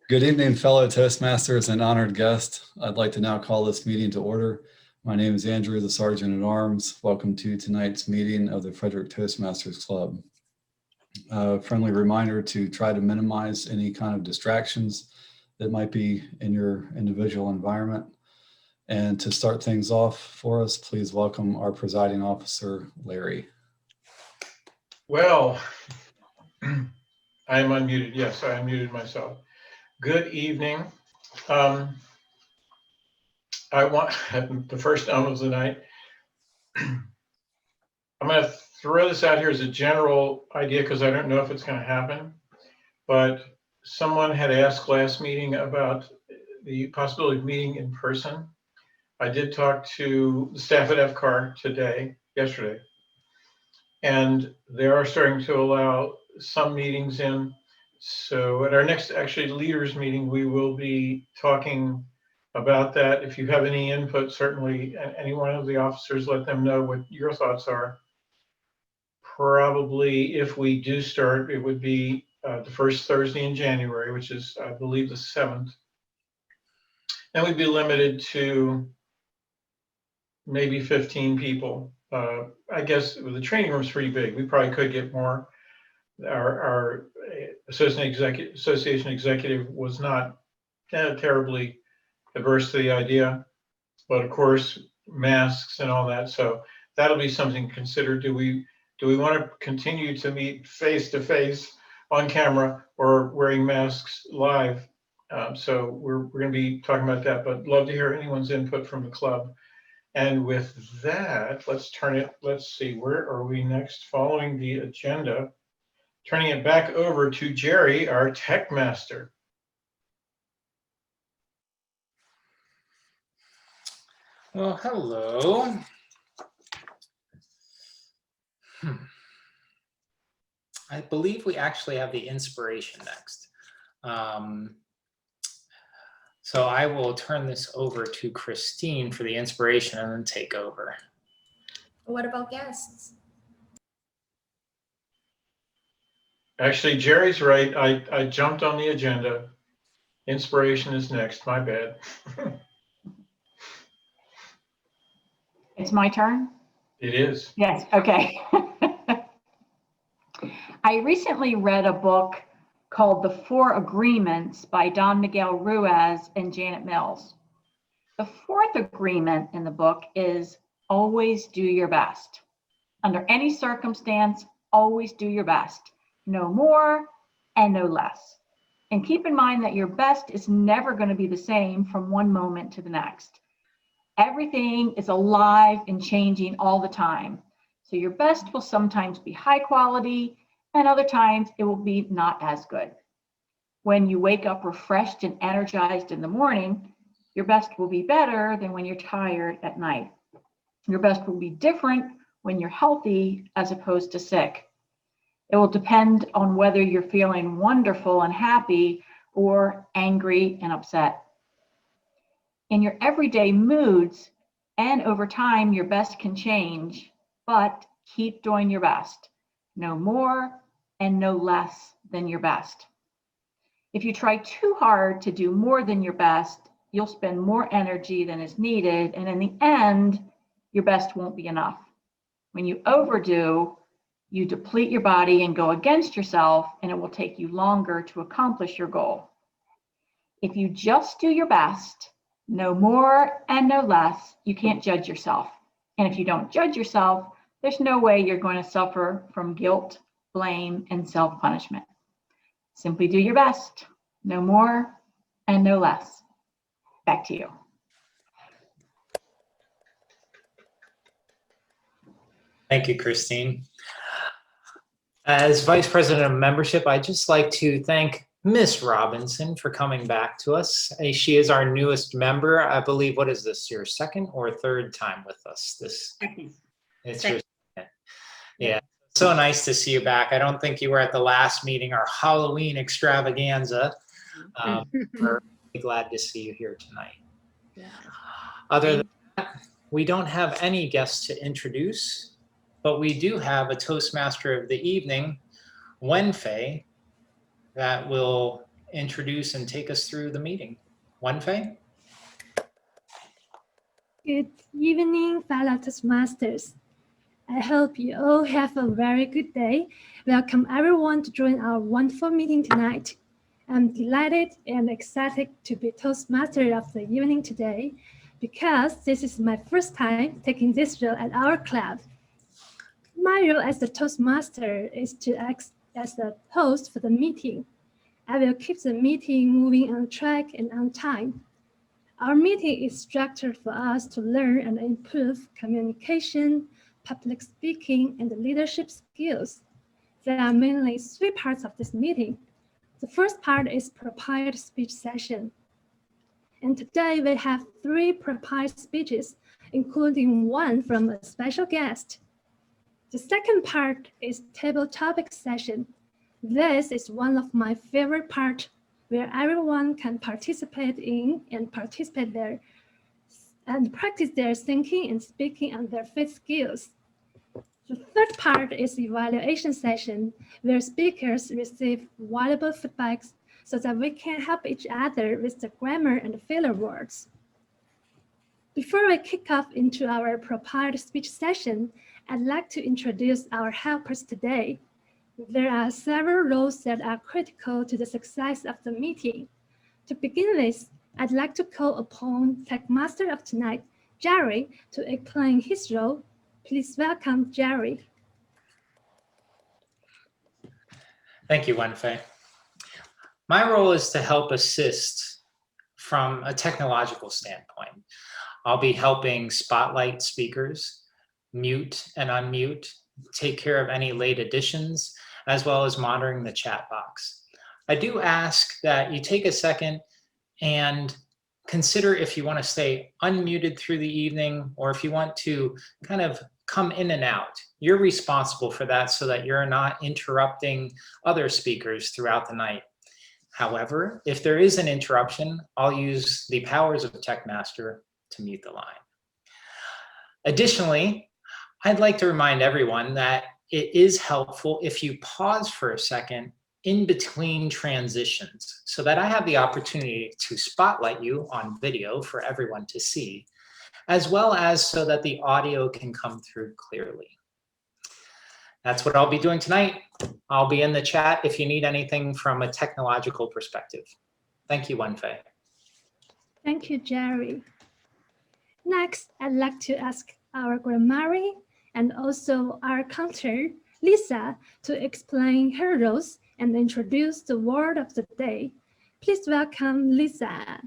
Good evening, fellow Toastmasters and honored guests. I'd like to now call this meeting to order. My name is Andrew, the Sergeant at Arms. Welcome to tonight's meeting of the Frederick Toastmasters Club. A friendly reminder to try to minimize any kind of distractions that might be in your individual environment. And to start things off for us, please welcome our presiding officer, Larry. Well, I am unmuted. Yes, I unmuted myself. Good evening. I want the first of the night. I'm going to throw this out here as a general idea because I don't know if it's going to happen. But someone had asked last meeting about the possibility of meeting in person. I did talk to the staff at FCAR yesterday, and they are starting to allow some meetings in. So at our next leaders meeting, we will be talking about that. If you have any input, certainly any one of the officers, let them know what your thoughts are. Probably if we do start, it would be the first Thursday in January, which is, I believe, the 7th. And we'd be limited to maybe 15 people. I guess the training room is pretty big. We probably could get more. Our association executive was not terribly averse to the idea, but of course masks and all that. So that'll be something to consider. Do we want to continue to meet face to face on camera or wearing masks live? So we're going to be talking about that, but love to hear anyone's input from the club. And with that, let's see, where are we next following the agenda? Turning it back over to Gerry, our tech master. Well, hello. I believe we actually have the inspiration next. So I will turn this over to Christine for the inspiration and then take over. What about guests? Actually, Gerry's right. I jumped on the agenda. Inspiration is next. My bad. It's my turn? It is. Yes, okay. I recently read a book called The Four Agreements by Don Miguel Ruiz and Janet Mills. The fourth agreement in the book is always do your best. Under any circumstance, always do your best. No more and no less. And keep in mind that your best is never going to be the same from one moment to the next. Everything is alive and changing all the time. So your best will sometimes be high quality and other times it will be not as good. When you wake up refreshed and energized in the morning, your best will be better than when you're tired at night. Your best will be different when you're healthy as opposed to sick. It will depend on whether you're feeling wonderful and happy or angry and upset. In your everyday moods and over time, your best can change, but keep doing your best. No more and no less than your best. If you try too hard to do more than your best, you'll spend more energy than is needed, and in the end, your best won't be enough. When you overdo, you deplete your body and go against yourself, and it will take you longer to accomplish your goal. If you just do your best, no more and no less, you can't judge yourself. And if you don't judge yourself, there's no way you're going to suffer from guilt, blame, and self-punishment. Simply do your best, no more and no less. Back to you. Thank you, Christine. As Vice President of Membership, I'd just like to thank Miss Robinson for coming back to us. She is our newest member. I believe, what is this, your second or third time with us? It's your second. Yeah, so nice to see you back. I don't think you were at the last meeting, our Halloween extravaganza. We're really glad to see you here tonight. Yeah. Other than that, we don't have any guests to introduce, but we do have a Toastmaster of the evening, Wenfei, that will introduce and take us through the meeting. Wenfei? Good evening, fellow Toastmasters. I hope you all have a very good day. Welcome everyone to join our wonderful meeting tonight. I'm delighted and excited to be Toastmaster of the evening today because this is my first time taking this role at our club. My role as the Toastmaster is to act as the host for the meeting. I will keep the meeting moving on track and on time. Our meeting is structured for us to learn and improve communication, public speaking, and leadership skills. There are mainly 3 parts of this meeting. The first part is prepared speech session. And today we have 3 prepared speeches, including 1 from a special guest. The second part is table topic session. This is one of my favorite parts where everyone can participate in and participate there and practice their thinking and speaking and their faith skills. The third part is evaluation session where speakers receive valuable feedbacks so that we can help each other with the grammar and filler words. Before we kick off into our prepared speech session, I'd like to introduce our helpers today. There are several roles that are critical to the success of the meeting. To begin with, I'd like to call upon Tech Master of tonight, Gerry, to explain his role. Please welcome Gerry. Thank you, Wenfei. My role is to help assist from a technological standpoint. I'll be helping spotlight speakers, mute and unmute, take care of any late additions, as well as monitoring the chat box. I do ask that you take a second and consider if you want to stay unmuted through the evening or if you want to kind of come in and out. You're responsible for that so that you're not interrupting other speakers throughout the night. However, if there is an interruption, I'll use the powers of TechMaster to mute the line. Additionally, I'd like to remind everyone that it is helpful if you pause for a second in between transitions so that I have the opportunity to spotlight you on video for everyone to see, as well as so that the audio can come through clearly. That's what I'll be doing tonight. I'll be in the chat if you need anything from a technological perspective. Thank you, Wenfei. Thank you, Gerry. Next, I'd like to ask our grammarian and also our counter, Lisa, to explain her roles and introduce the word of the day. Please welcome Lisa.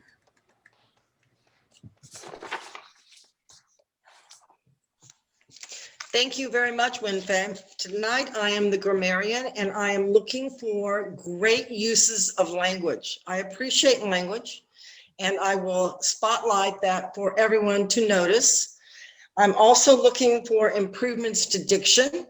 Thank you very much, Wenfei. Tonight, I am the grammarian and I am looking for great uses of language. I appreciate language and I will spotlight that for everyone to notice. I'm also looking for improvements to diction.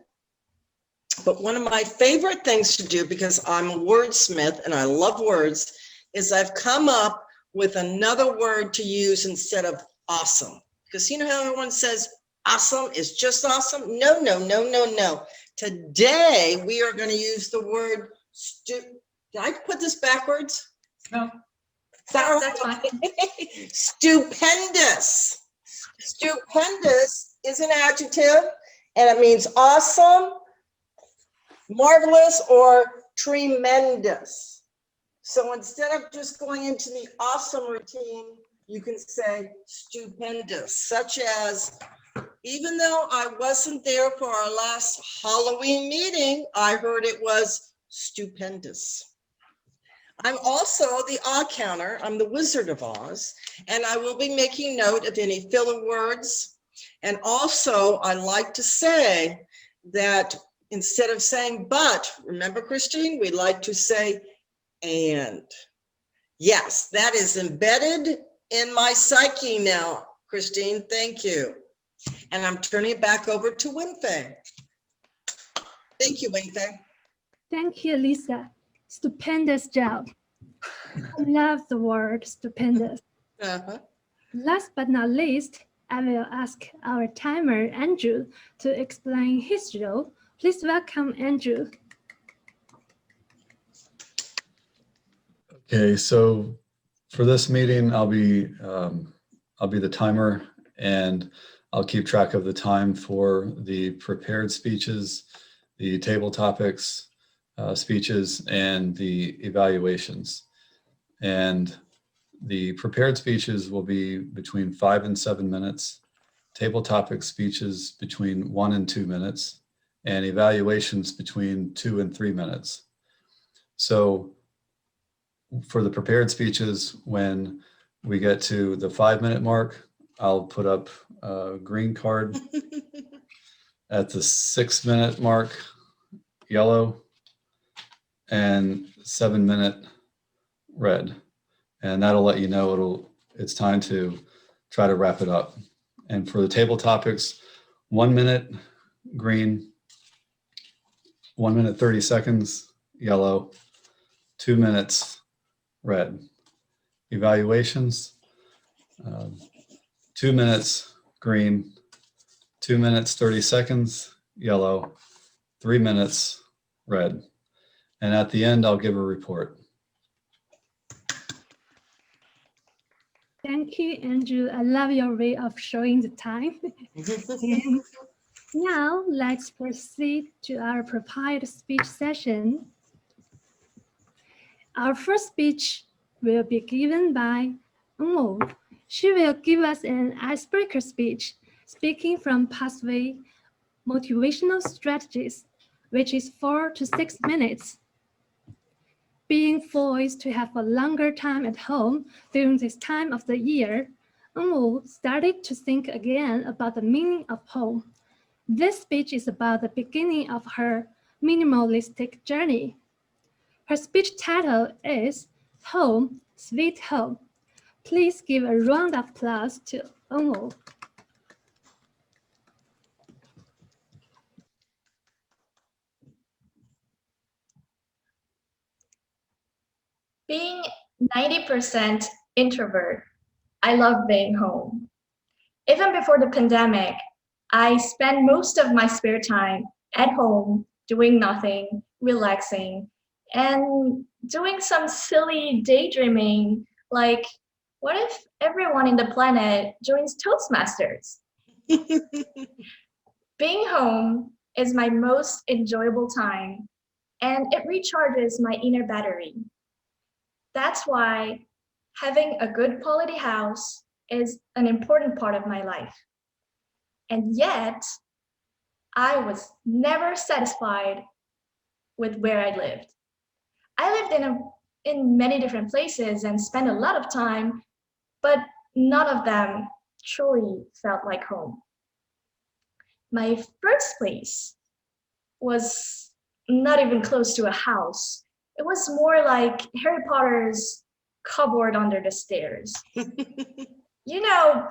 But one of my favorite things to do, because I'm a wordsmith and I love words, is I've come up with another word to use instead of awesome. Because you know how everyone says awesome is just awesome? No, no, no, no, no. Today, we are going to use the word, did I put this backwards? No. That's fine. Stupendous. Stupendous is an adjective and it means awesome, marvelous, or tremendous. So instead of just going into the awesome routine, you can say stupendous, such as, even though I wasn't there for our last Halloween meeting, I heard it was stupendous. I'm also the odd counter. I'm the Wizard of Oz, and I will be making note of any filler words. And also, I like to say that instead of saying but, remember, Christine, we like to say and. Yes, that is embedded in my psyche now, Christine. Thank you. And I'm turning it back over to Wenfei. Thank you, Wenfei. Thank you, Lisa. Stupendous job. I love the word stupendous. Last but not least, I will ask our timer, Andrew, to explain his role. Please welcome Andrew. Okay, so for this meeting, I'll be the timer, and I'll keep track of the time for the prepared speeches, the table topics, speeches, and the evaluations. And the prepared speeches will be between 5 and 7 minutes, table topic speeches between 1 and 2 minutes, and evaluations between 2 and 3 minutes. So for the prepared speeches, when we get to the 5-minute mark, I'll put up a green card. At the 6-minute mark, yellow, and 7-minute, red. And that'll let you know it's time to try to wrap it up. And for the table topics, 1 minute, green, 1 minute, 30 seconds, yellow, 2 minutes, red. Evaluations, 2 minutes, green, 2 minutes, 30 seconds, yellow, 3 minutes, red. And at the end, I'll give a report. Thank you, Andrew. I love your way of showing the time. And now let's proceed to our prepared speech session. Our first speech will be given by Unwoo. She will give us an icebreaker speech, speaking from Pathway Motivational Strategies, which is 4 to 6 minutes. Being forced to have a longer time at home during this time of the year, Unwoo started to think again about the meaning of home. This speech is about the beginning of her minimalistic journey. Her speech title is Home, Sweet Home. Please give a round of applause to Unwoo. Being 90% introvert, I love being home. Even before the pandemic, I spent most of my spare time at home doing nothing, relaxing, and doing some silly daydreaming like, what if everyone in the planet joins Toastmasters? Being home is my most enjoyable time, and it recharges my inner battery. That's why having a good quality house is an important part of my life. And yet, I was never satisfied with where I lived. I lived in many different places and spent a lot of time, but none of them truly felt like home. My first place was not even close to a house. It was more like Harry Potter's cupboard under the stairs. You know,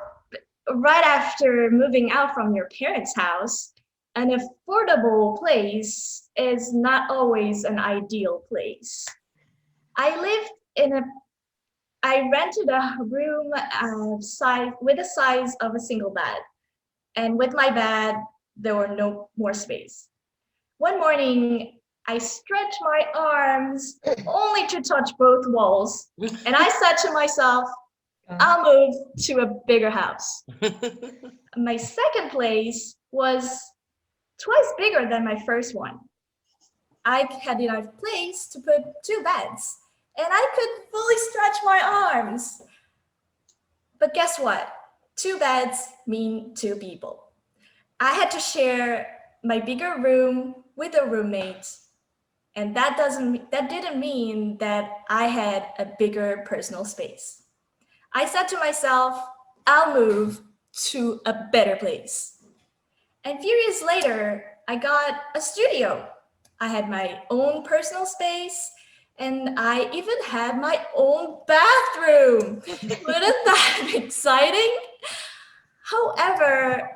right after moving out from your parents' house, an affordable place is not always an ideal place. I rented a room with the size of a single bed. And with my bed, there were no more space. One morning, I stretched my arms only to touch both walls. And I said to myself, I'll move to a bigger house. My second place was twice bigger than my first one. I had enough place to put 2 beds, and I could fully stretch my arms. But guess what? 2 beds mean 2 people. I had to share my bigger room with a roommate, and that didn't mean that I had a bigger personal space. I said to myself, I'll move to a better place. And a few years later, I got a studio. I had my own personal space, and I even had my own bathroom. Wouldn't that be exciting? However,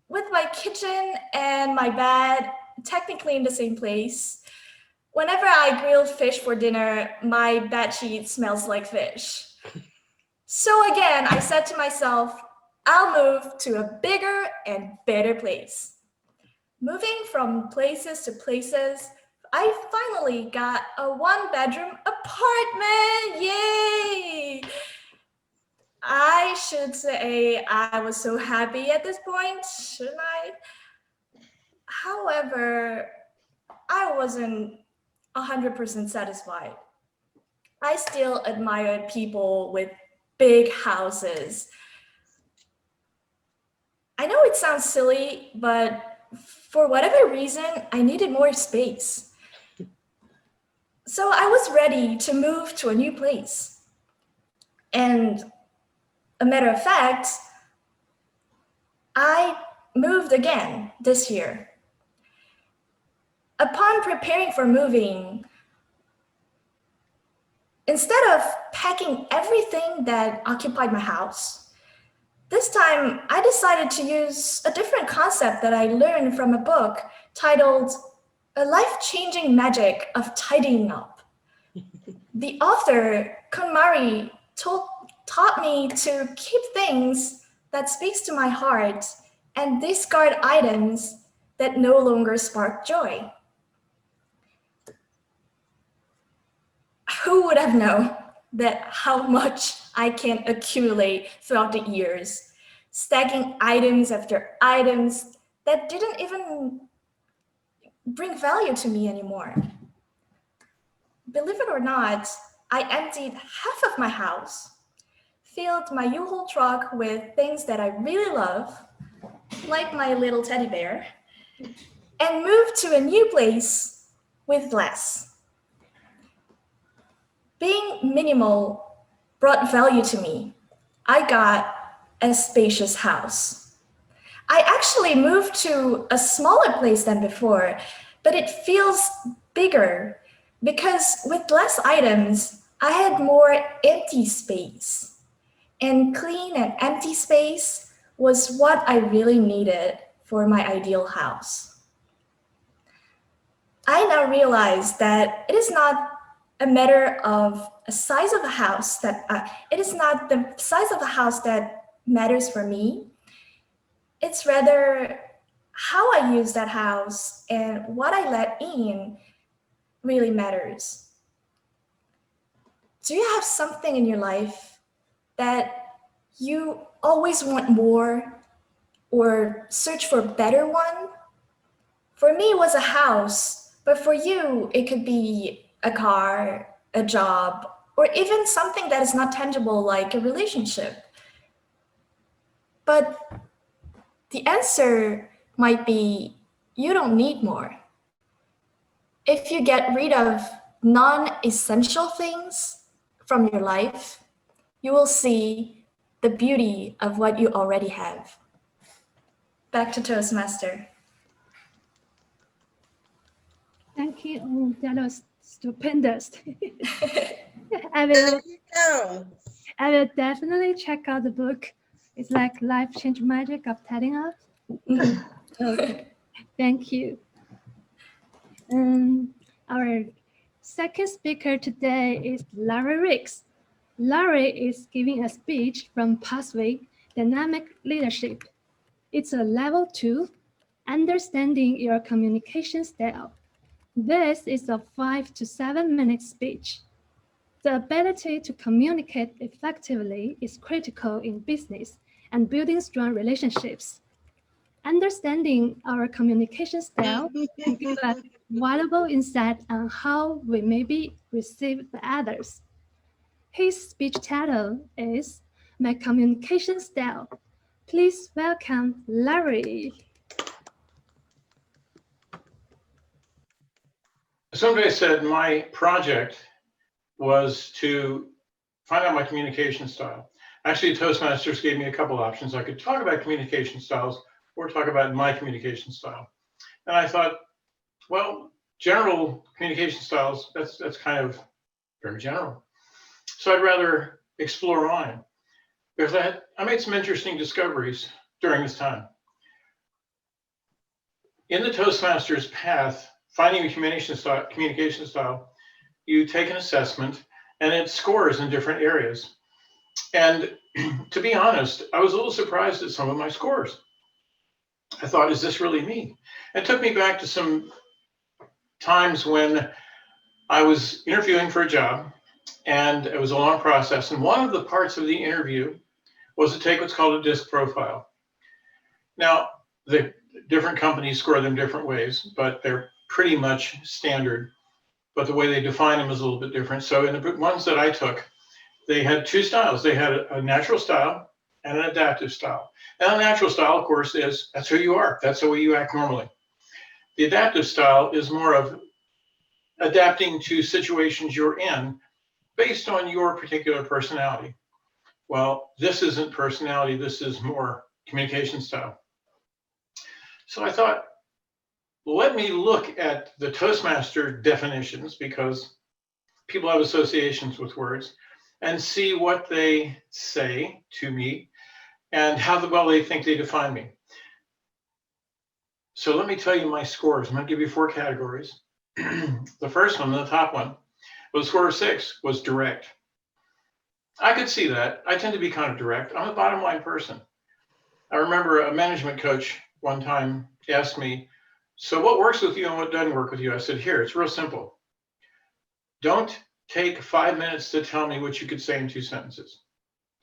with my kitchen and my bed technically in the same place, whenever I grill fish for dinner, my bed sheet smells like fish. So again, I said to myself, I'll move to a bigger and better place. Moving from places to places, I finally got a 1-bedroom apartment. should say I was so happy at this point, shouldn't I? However, I wasn't 100% satisfied. I still admired people with big houses. I know it sounds silly, but for whatever reason, I needed more space. So I was ready to move to a new place. And a matter of fact, I moved again this year. Upon preparing for moving, instead of packing everything that occupied my house, this time I decided to use a different concept that I learned from a book titled A Life-Changing Magic of Tidying Up. The author, KonMari, taught me to keep things that speaks to my heart and discard items that no longer spark joy. Who would have known that how much I can accumulate throughout the years, stacking items after items that didn't even bring value to me anymore. Believe it or not, I emptied half of my house, filled my U-Haul truck with things that I really love, like my little teddy bear, and moved to a new place with less. Being minimal brought value to me. I got a spacious house. I actually moved to a smaller place than before, but it feels bigger because with less items, I had more empty space. And clean and empty space was what I really needed for my ideal house. I now realize that it is not a matter of a size of a house it is not the size of the house that matters for me. It's rather how I use that house and what I let in really matters. Do you have something in your life that you always want more or search for a better one? For me, it was a house, but for you, it could be a car, a job, or even something that is not tangible like a relationship. But the answer might be you don't need more. If you get rid of non-essential things from your life, you will see the beauty of what you already have. Back to Toastmaster. Thank you. Oh, that was stupendous. There you go. I will definitely check out the book. It's like life-changing magic of tidying up. Okay, thank you. Our second speaker today is Larry Ricks. Larry is giving a speech from Pathway Dynamic Leadership. It's a level 2, understanding your communication style. This is a 5 to 7 minute speech. The ability to communicate effectively is critical in business and building strong relationships. Understanding our communication style can give us valuable insight on how we may be received by others. His speech title is My Communication Style. Please welcome Larry. Somebody said my project was to find out my communication style. Actually, Toastmasters gave me a couple options. I could talk about communication styles or talk about my communication style. And I thought, well, general communication styles, that's kind of very general. So I'd rather explore mine. Because I made some interesting discoveries during this time. In the Toastmasters path, finding a communication style, you take an assessment and it scores in different areas. And to be honest, I was a little surprised at some of my scores. I thought, is this really me? It took me back to some times when I was interviewing for a job and it was a long process. And one of the parts of the interview was to take what's called a disc profile. Now, the different companies score them different ways, but they're pretty much standard. But the way they define them is a little bit different. So in the ones that I took, they had two styles. They had a natural style and an adaptive style. And the natural style, of course, is that's who you are. That's the way you act normally. The adaptive style is more of adapting to situations you're in based on your particular personality. Well, this isn't personality. This is more communication style. So I thought, let me look at the Toastmaster definitions, because people have associations with words, and see what they say to me and how well they think they define me. So let me tell you my scores. I'm going to give you 4 categories. The first one, the top one, was a score of 6, was direct. I could see that. I tend to be kind of direct. I'm a bottom line person. I remember a management coach one time asked me, so what works with you and what doesn't work with you? I said, here, it's real simple. Don't take 5 minutes to tell me what you could say in 2 sentences.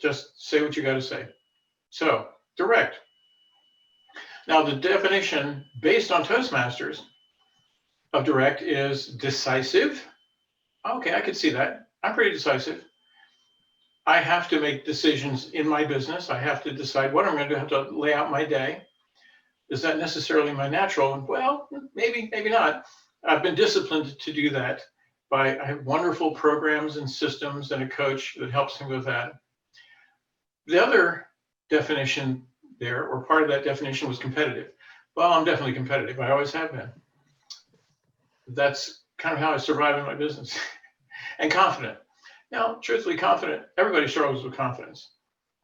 Just say what you got to say. So, direct. Now, the definition based on Toastmasters of direct is decisive. Okay, I could see that. I'm pretty decisive. I have to make decisions in my business. I have to decide what I'm going to do. I have to lay out my day. Is that necessarily my natural? Well, maybe, maybe not. I've been disciplined to do that. I have wonderful programs and systems and a coach that helps me with that. The other definition there, or part of that definition, was competitive. Well, I'm definitely competitive. I always have been. That's kind of how I survive in my business. And confident. Now, truthfully, confident, everybody struggles with confidence.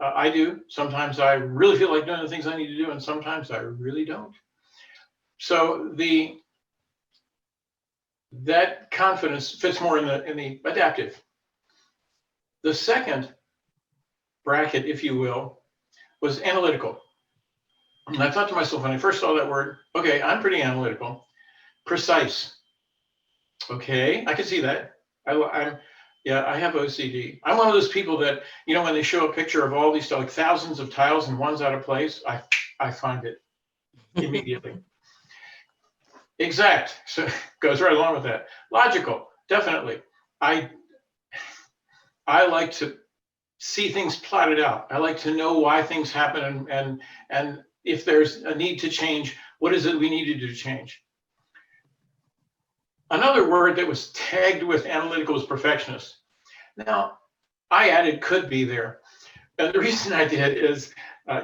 I do. Sometimes I really feel like doing the things I need to do, and sometimes I really don't. So that confidence fits more in the adaptive. The second bracket, if you will, was analytical. And I thought to myself when I first saw that word, okay, I'm pretty analytical. Precise. Okay, I can see that. I have OCD. I'm one of those people that, you know, when they show a picture of all these like thousands of tiles and one's out of place, I find it immediately. Exact. So goes right along with that. Logical, definitely. I like to see things plotted out. I like to know why things happen and if there's a need to change, what is it we need to do to change? Another word that was tagged with analytical was perfectionist. Now, I added could be there. And the reason I did is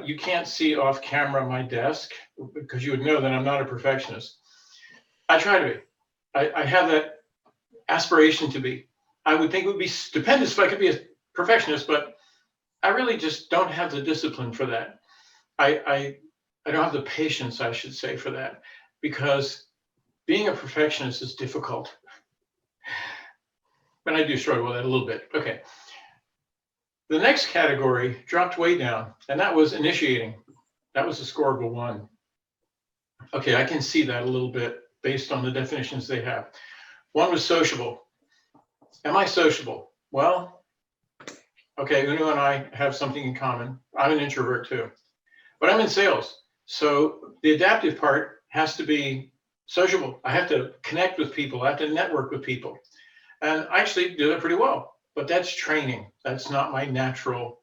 you can't see off camera my desk because you would know that I'm not a perfectionist. I try to be. I have that aspiration to be. I would think it would be stupendous if I could be a perfectionist, but I really just don't have the discipline for that. I don't have the patience, I should say, for that, because being a perfectionist is difficult. But I do struggle with that a little bit. Okay. The next category dropped way down, and that was initiating. That was a score of a 1. Okay, I can see that a little bit based on the definitions they have. 1 was sociable. Am I sociable? Well, okay, Unwoo and I have something in common. I'm an introvert too, but I'm in sales. So the adaptive part has to be sociable. I have to connect with people. I have to network with people. And I actually do that pretty well, but that's training. That's not my natural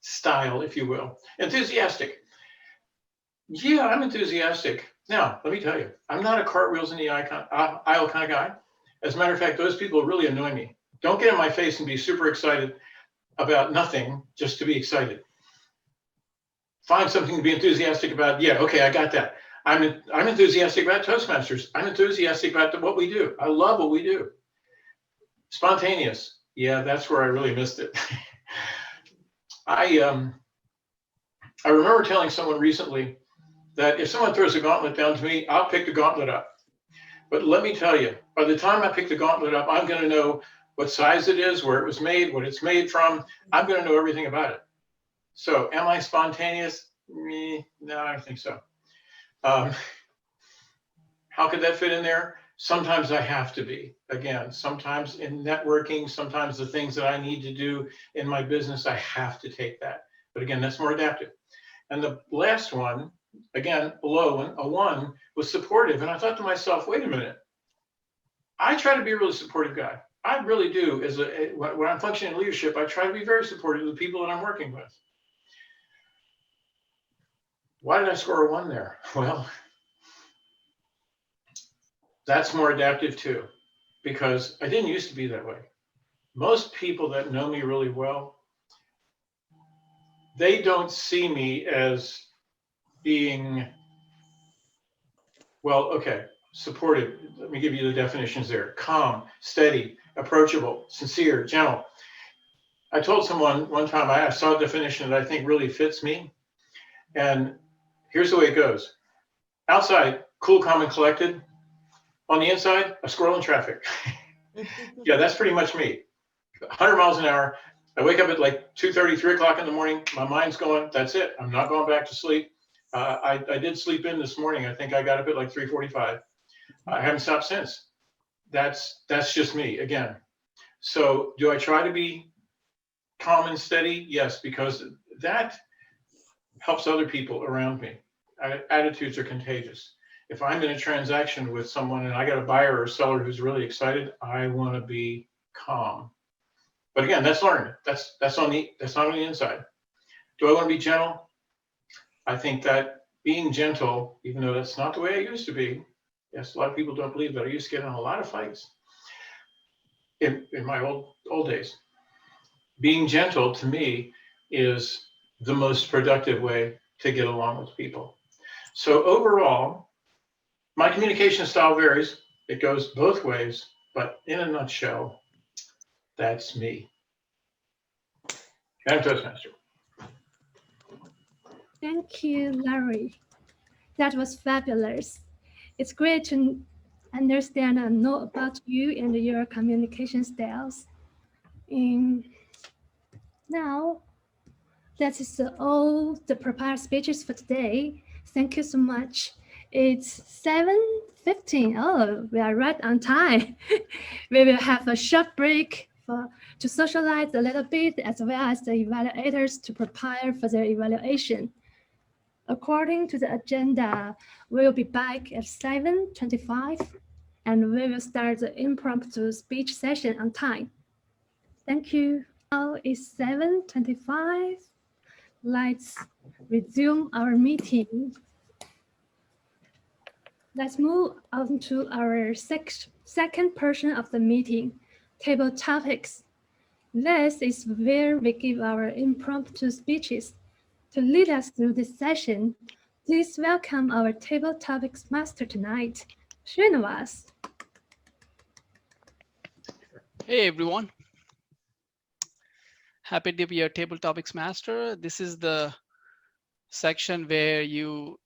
style, if you will. Enthusiastic. Yeah, I'm enthusiastic. Now, let me tell you, I'm not a cartwheels in the aisle kind of guy. As a matter of fact, those people really annoy me. Don't get in my face and be super excited about nothing just to be excited. Find something to be enthusiastic about. Yeah, okay, I got that. I'm enthusiastic about Toastmasters. I'm enthusiastic about what we do. I love what we do. Spontaneous. Yeah, that's where I really missed it. I remember telling someone recently that if someone throws a gauntlet down to me, I'll pick the gauntlet up. But let me tell you, by the time I pick the gauntlet up, I'm going to know what size it is, where it was made, what it's made from. I'm going to know everything about it. So am I spontaneous? No, I don't think so. How could that fit in there? Sometimes I have to be. Again, sometimes in networking, sometimes the things that I need to do in my business, I have to take that. But again, that's more adaptive. And the last one, again, below a 1, was supportive. And I thought to myself, wait a minute. I try to be a really supportive guy. I really do. When I'm functioning in leadership, I try to be very supportive of the people that I'm working with. Why did I score a 1 there? Well, that's more adaptive too, because I didn't used to be that way. Most people that know me really well, they don't see me as being, well, okay, supportive. Let me give you the definitions there. Calm, steady, approachable, sincere, gentle. I told someone one time, I saw a definition that I think really fits me. And here's the way it goes. Outside, cool, calm, and collected. On the inside, a squirrel in traffic. Yeah, that's pretty much me. 100 miles an hour. I wake up at like 2:30, 3 o'clock in the morning. My mind's going, that's it. I'm not going back to sleep. I did sleep in this morning. I think I got up at like 3:45. I haven't stopped since. That's just me again. So do I try to be calm and steady? Yes, because that helps other people around me. Attitudes are contagious. If I'm in a transaction with someone and I got a buyer or a seller who's really excited, I want to be calm. But again, that's learned. That's not on the inside. Do I want to be gentle? I think that being gentle, even though that's not the way I used to be, yes, a lot of people don't believe that. I used to get in a lot of fights in my old days. Being gentle to me is the most productive way to get along with people. So overall, my communication style varies. It goes both ways, but in a nutshell, that's me. I'm Toastmaster. Thank you, Larry. That was fabulous. It's great to understand and know about you and your communication styles. And now, that is all the prepared speeches for today. Thank you so much. It's 7:15. Oh, we are right on time. We will have a short break to socialize a little bit, as well as the evaluators to prepare for their evaluation. According to the agenda, we'll be back at 7:25, and we will start the impromptu speech session on time. Thank you. Now it's 7:25. Let's resume our meeting. Let's move on to our second portion of the meeting, table topics. This is where we give our impromptu speeches. To lead us through this session, please welcome our table topics master tonight, Srinivas. Hey everyone. Happy to be your table topics master. This is the section where you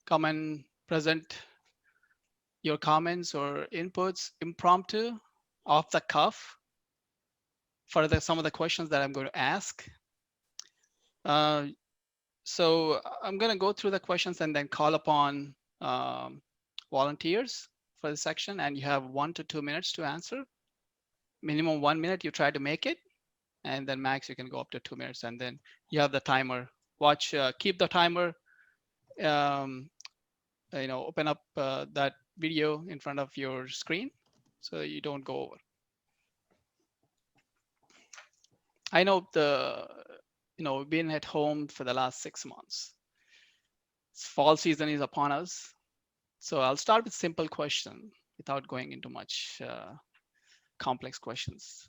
come and present your comments or inputs impromptu, off the cuff, for some of the questions that I'm going to ask. So I'm going to go through the questions and then call upon volunteers for the section, and you have 1 to 2 minutes to answer. Minimum 1 minute, you try to make it. And then max, you can go up to 2 minutes, and then you have the timer. Watch, keep the timer, open up that video in front of your screen so you don't go over. I know we've been at home for the last 6 months. Fall season is upon us. So I'll start with simple question without going into much complex questions.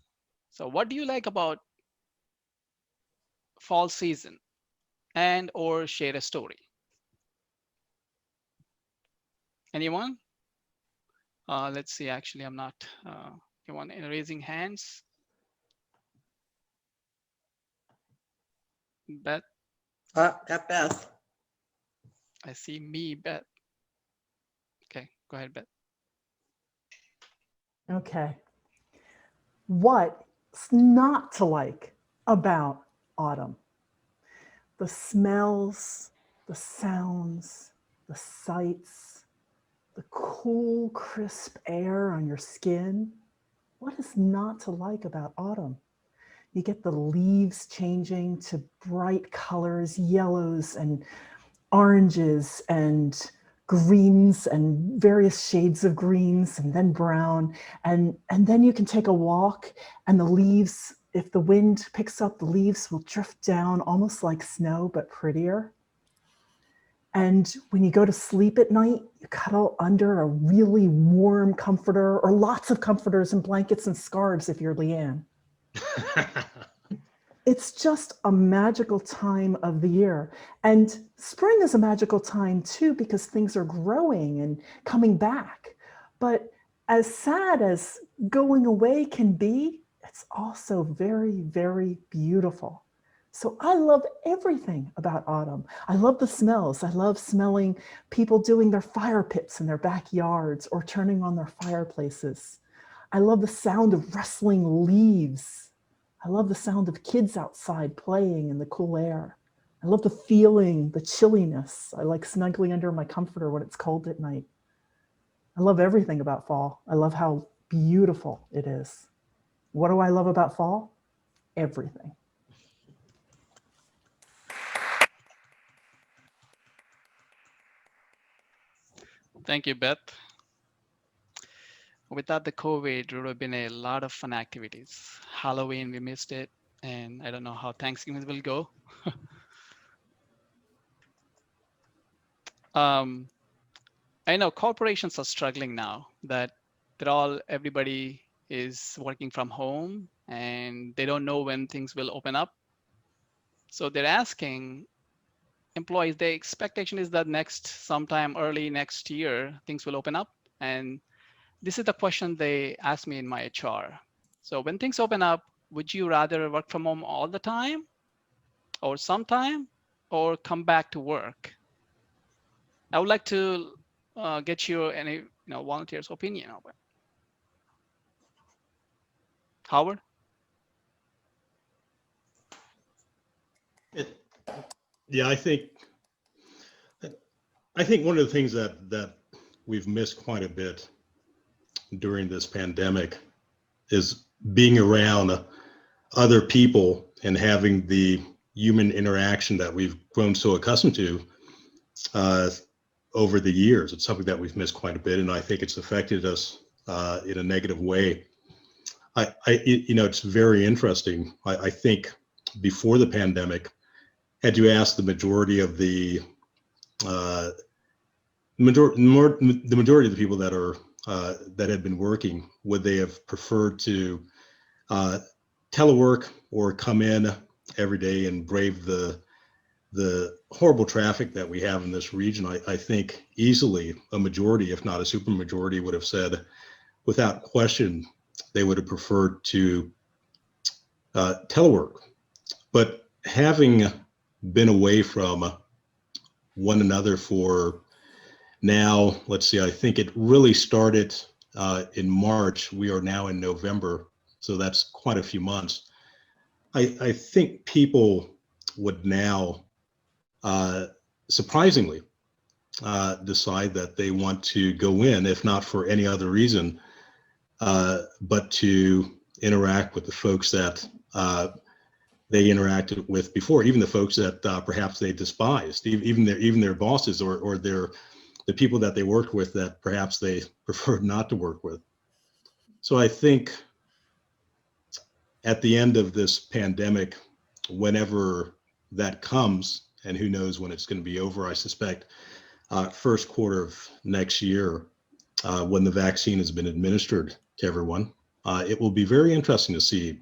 So what do you like about fall season, and or share a story? Anyone? Let's see, actually, I'm not, anyone raising hands? Beth? Got Beth. I see me, Beth. Okay, go ahead, Beth. Okay. What's not to like about autumn? The smells, the sounds, the sights, the cool, crisp air on your skin. What is not to like about autumn? You get the leaves changing to bright colors, yellows and oranges and greens and various shades of greens and then brown. And then you can take a walk and the leaves, if the wind picks up, the leaves will drift down almost like snow, but prettier. And when you go to sleep at night, you cuddle under a really warm comforter or lots of comforters and blankets and scarves if you're Leann. It's just a magical time of the year. And spring is a magical time too, because things are growing and coming back. But as sad as going away can be, it's also very, very beautiful. So I love everything about autumn. I love the smells. I love smelling people doing their fire pits in their backyards or turning on their fireplaces. I love the sound of rustling leaves. I love the sound of kids outside playing in the cool air. I love the feeling, the chilliness. I like snuggling under my comforter when it's cold at night. I love everything about fall. I love how beautiful it is. What do I love about fall? Everything. Thank you, Beth. Without the COVID, there would have been a lot of fun activities. Halloween, we missed it. And I don't know how Thanksgiving will go. I know corporations are struggling now that everybody is working from home and they don't know when things will open up. So they're asking employees, the expectation is that sometime early next year, things will open up. And this is the question they asked me in my HR. So when things open up, would you rather work from home all the time or sometime or come back to work? I would like to get any volunteers' opinion of it. Howard? Yeah, I think one of the things that we've missed quite a bit during this pandemic is being around other people and having the human interaction that we've grown so accustomed to over the years. It's something that we've missed quite a bit, and I think it's affected us in a negative way. It's very interesting. I think before the pandemic, had you asked the majority of the majority of the people that are that had been working, would they have preferred to telework or come in every day and brave the horrible traffic that we have in this region? I think easily a majority, if not a supermajority, would have said, without question, they would have preferred to telework. But having been away from one another for now, let's see, I think it really started in March. We are now in November, so that's quite a few months. I think people would now, surprisingly, decide that they want to go in, if not for any other reason, but to interact with the folks that they interacted with before, even the folks that perhaps they despised, even their bosses or the people that they worked with that perhaps they preferred not to work with. So I think at the end of this pandemic, whenever that comes, and who knows when it's going to be over, I suspect first quarter of next year, when the vaccine has been administered to everyone, it will be very interesting to see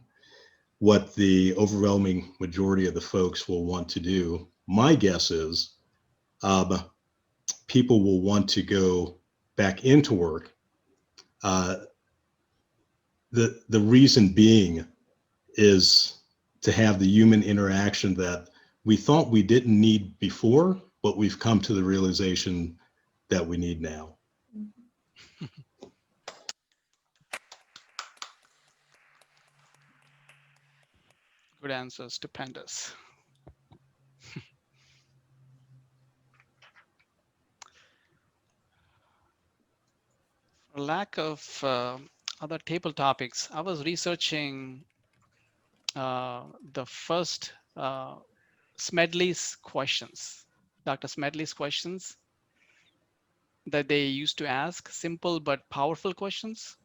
what the overwhelming majority of the folks will want to do. My guess is people will want to go back into work. The reason being is to have the human interaction that we thought we didn't need before, but we've come to the realization that we need now. Good answer, stupendous. For lack of other table topics, I was researching the first Smedley's questions, Dr. Smedley's questions that they used to ask, simple but powerful questions.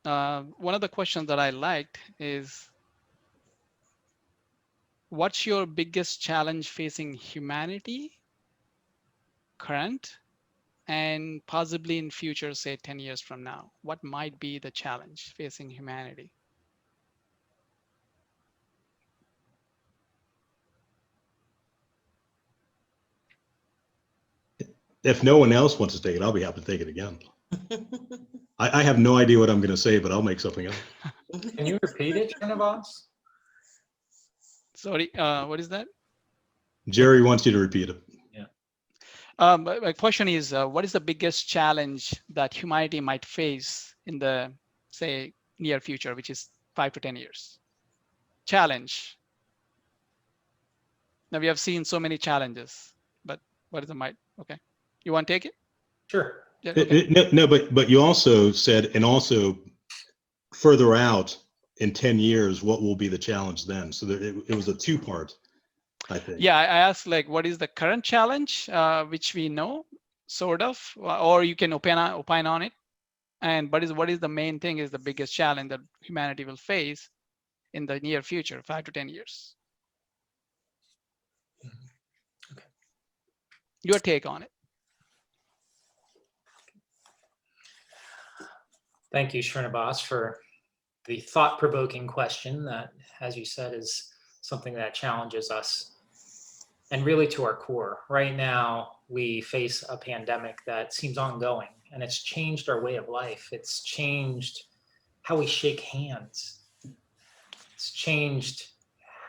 One of the questions that I liked is, what's your biggest challenge facing humanity, current, and possibly in future, say 10 years from now? What might be the challenge facing humanity? If no one else wants to take it, I'll be happy to take it again. I have no idea what I'm going to say, but I'll make something up. Can you repeat it, Srinivas? Sorry, what is that? Gerry wants you to repeat it. My question is, what is the biggest challenge that humanity might face in the, say, near future, which is 5 to 10 years? Challenge. Now, we have seen so many challenges, but what is the might? Okay. You want to take it? Sure. Yeah, okay. No, but you also said, and also further out in 10 years, what will be the challenge then? So it was a two-part, I think. Yeah, I asked, like, what is the current challenge, which we know, sort of, or you can opine on it. And what is the main thing is the biggest challenge that humanity will face in the near future, 5 to 10 years? Okay. Your take on it. Thank you, Srinivas, for the thought-provoking question that, as you said, is something that challenges us and really to our core. Right now, we face a pandemic that seems ongoing, and it's changed our way of life. It's changed how we shake hands. It's changed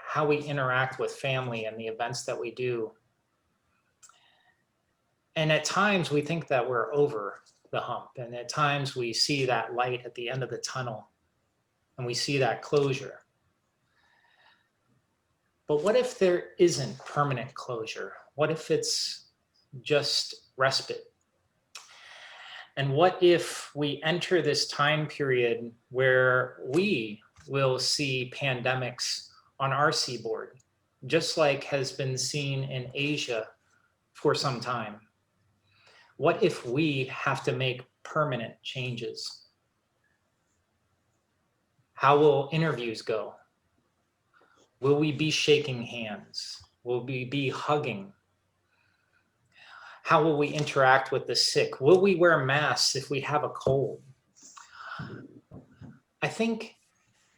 how we interact with family and the events that we do. And at times we think that we're over the hump. And at times we see that light at the end of the tunnel and we see that closure. But what if there isn't permanent closure? What if it's just respite? And what if we enter this time period where we will see pandemics on our seaboard, just like has been seen in Asia for some time? What if we have to make permanent changes? How will interviews go? Will we be shaking hands? Will we be hugging? How will we interact with the sick? Will we wear masks if we have a cold? I think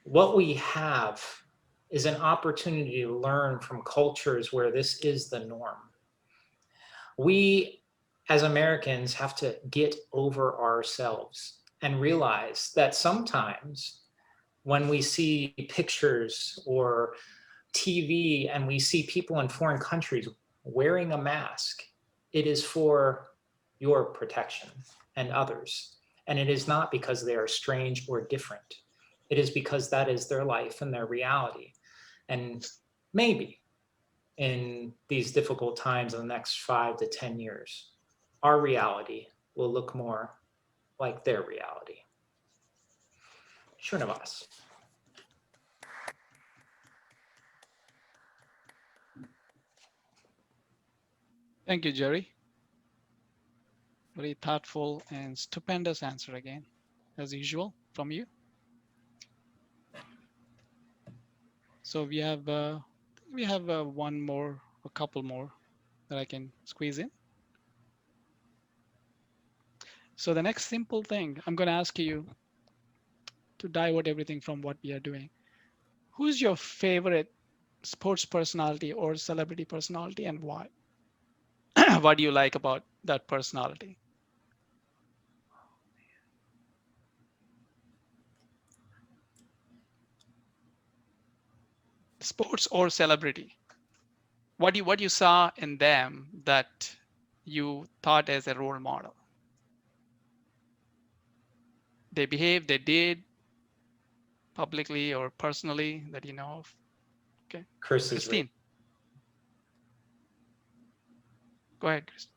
what we have is an opportunity to learn from cultures where this is the norm. We, as Americans, have to get over ourselves and realize that sometimes when we see pictures or TV and we see people in foreign countries wearing a mask, it is for your protection and others. And it is not because they are strange or different. It is because that is their life and their reality. And maybe in these difficult times in the next 5 to 10 years, our reality will look more like their reality. Srinivas. Thank you, Gerry. Very thoughtful and stupendous answer again, as usual, from you. So we have one more, a couple more that I can squeeze in. So the next simple thing, I'm going to ask you to divert everything from what we are doing. Who's your favorite sports personality or celebrity personality, and why? What do you like about that personality? Sports or celebrity? What you saw in them that you thought as a role model? They behaved, they did, publicly or personally, that you know of? Okay. Chris is Christine. Go ahead, Chris.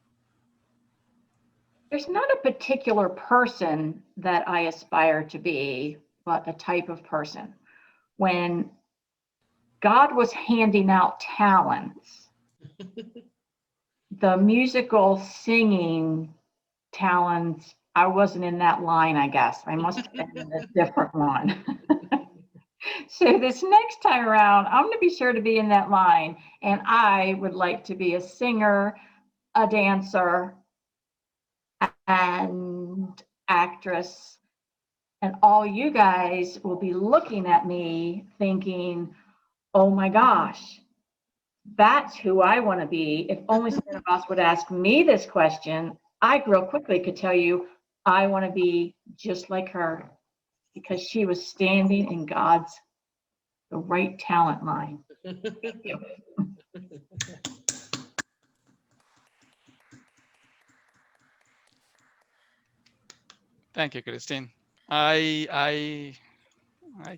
There's not a particular person that I aspire to be, but a type of person. When God was handing out talents, the musical singing talents, I wasn't in that line, I guess. I must have been in a different one. So this next time around, I'm going to be sure to be in that line. And I would like to be a singer, a dancer, and actress. And all you guys will be looking at me thinking, oh my gosh, that's who I want to be. If only someone of us would ask me this question, I real quickly could tell you, I want to be just like her, because she was standing in God's the right talent line. Thank you. Thank you, Christine. I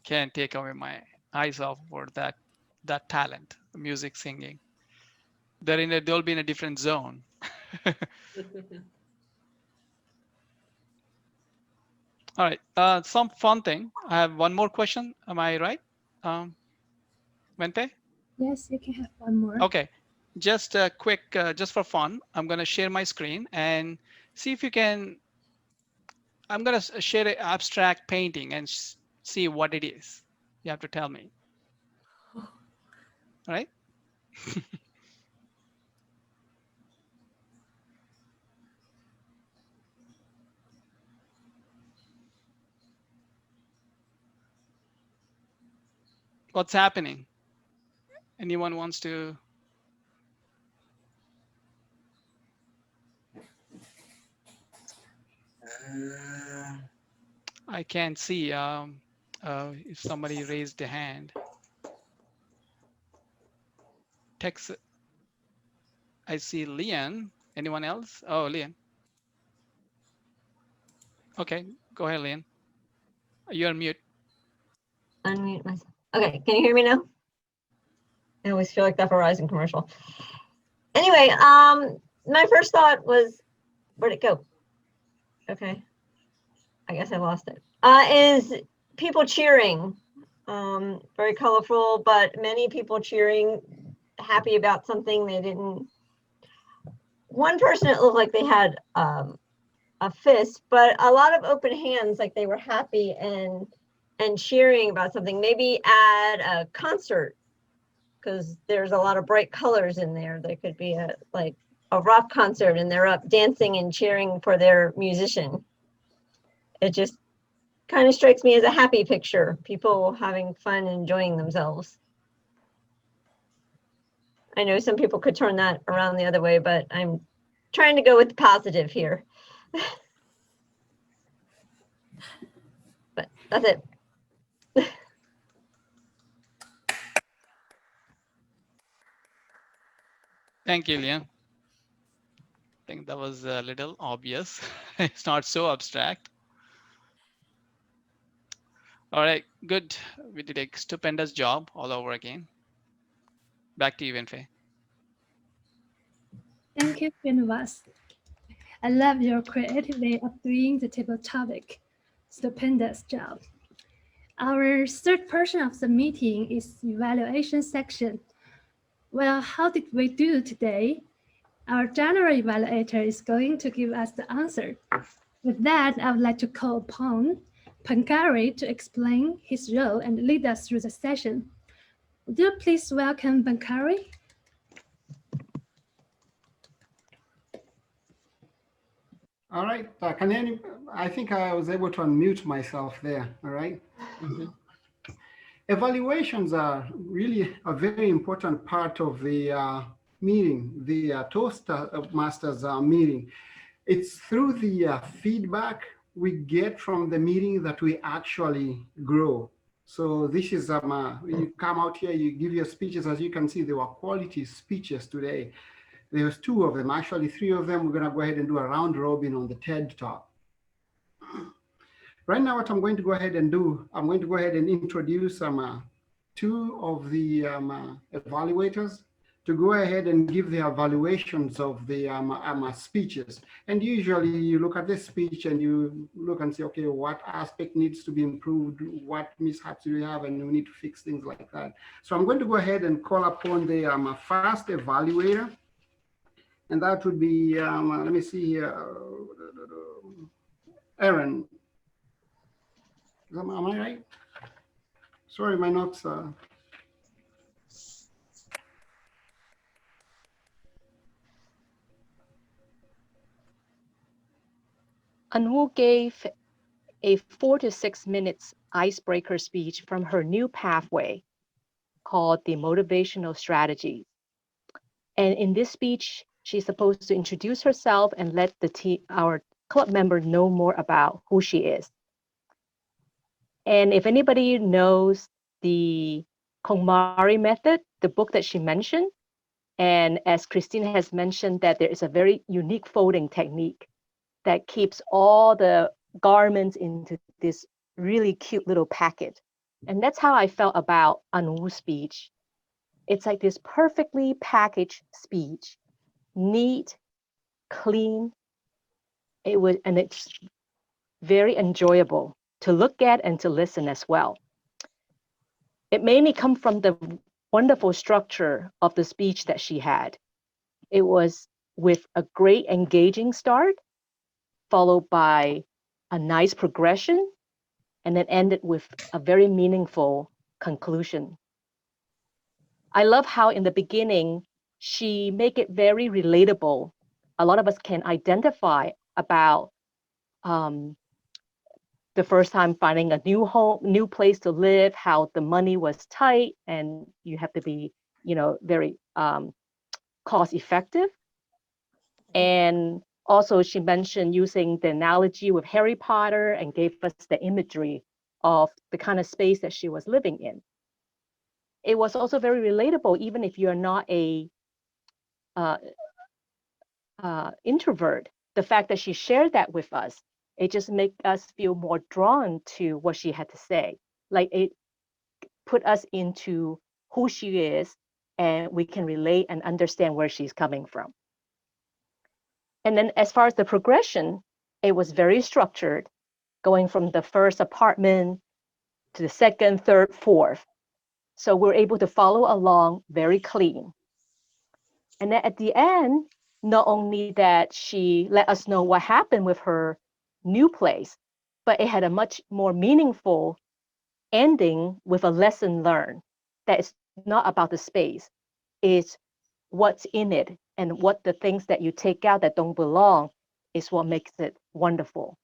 can't take away my eyes off for that talent, music, singing. They'll be in a different zone. All right, some fun thing. I have one more question. Am I right? Vente? Yes, you can have one more. Okay, just a quick, just for fun, I'm gonna share my screen and see if you can, I'm gonna share an abstract painting and see what it is. You have to tell me. All right? What's happening? Anyone wants to? I can't see if somebody raised a hand. Text. I see Leann. Anyone else? Oh, Leann. Okay, go ahead, Leann. You're mute. Unmute myself. Okay, can you hear me now? I always feel like that Verizon commercial. Anyway, my first thought was, where'd it go? Okay, I guess I lost it. Is people cheering. Very colorful, but many people cheering, happy about something they didn't. One person, it looked like they had a fist, but a lot of open hands, like they were happy and cheering about something, maybe at a concert, because there's a lot of bright colors in there. There could be a rock concert and they're up dancing and cheering for their musician. It just kind of strikes me as a happy picture, people having fun, enjoying themselves. I know some people could turn that around the other way, but I'm trying to go with the positive here. But that's it. Thank you, Leann. I think that was a little obvious. It's not so abstract. All right, good. We did a stupendous job all over again. Back to you, Winfrey. Thank you, Srinivas. I love your creative way of doing the table topic. Stupendous job. Our third portion of the meeting is evaluation section. Well, how did we do today? Our general evaluator is going to give us the answer. With that, I would like to call upon Pankari to explain his role and lead us through the session. Would you please welcome Pankari? All right, I think I was able to unmute myself there, all right? Mm-hmm. Evaluations are really a very important part of the meeting, the Toastmasters meeting. It's through the feedback we get from the meeting that we actually grow. So this is, you come out here, you give your speeches. As you can see, there were quality speeches today. There's two of them, actually three of them. We're gonna go ahead and do a round robin on the TED Talk. Right now, what I'm going to go ahead and do, I'm going to go ahead and introduce two of the evaluators to go ahead and give the evaluations of the speeches. And usually you look at the speech and you look and say, okay, what aspect needs to be improved? What mishaps do we have? And we need to fix things like that. So I'm going to go ahead and call upon the first evaluator. And that would be, let me see here, Aaron. Am I right? Sorry, my notes. Unwoo gave a 4 to 6 minutes icebreaker speech from her new pathway called the Motivational Strategies. And in this speech, she's supposed to introduce herself and let our club member know more about who she is. And if anybody knows the KonMari method, the book that she mentioned, and as Christine has mentioned, that there is a very unique folding technique that keeps all the garments into this really cute little packet. And that's how I felt about Unwoo's speech. It's like this perfectly packaged speech, neat, clean. And it's very enjoyable to look at and to listen as well. It mainly come from the wonderful structure of the speech that she had. It was with a great engaging start, followed by a nice progression, and then ended with a very meaningful conclusion. I love how in the beginning, she make it very relatable. A lot of us can identify about the first time finding a new home, new place to live, how the money was tight and you have to be, very cost effective. And also she mentioned using the analogy with Harry Potter and gave us the imagery of the kind of space that she was living in. It was also very relatable, even if you're not a introvert. The fact that she shared that with us, it just made us feel more drawn to what she had to say. Like it put us into who she is, and we can relate and understand where she's coming from. And then as far as the progression, it was very structured, going from the first apartment to the second, third, fourth. So we're able to follow along very clean. And then at the end, not only that she let us know what happened with her new place, but it had a much more meaningful ending with a lesson learned that is not about the space, it's what's in it, and what the things that you take out that don't belong is what makes it wonderful.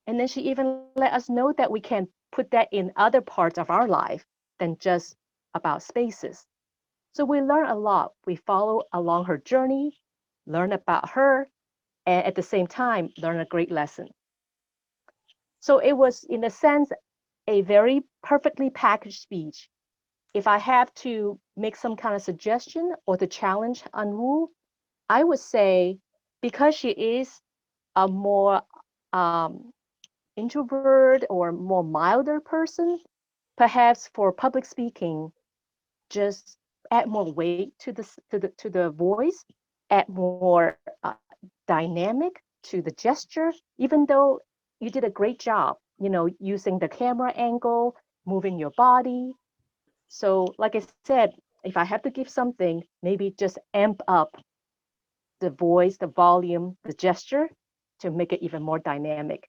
And then she even let us know that we can put that in other parts of our life than just about spaces. So we learn a lot. We follow along her journey, learn about her, and at the same time, learn a great lesson. So it was, in a sense, a very perfectly packaged speech. If I have to make some kind of suggestion or to challenge Unwoo, I would say, because she is a more introvert or more milder person, perhaps for public speaking, just add more weight to the voice, add more dynamic to the gesture, even though you did a great job, using the camera angle, moving your body. So like I said, if I have to give something, maybe just amp up the voice, the volume, the gesture to make it even more dynamic.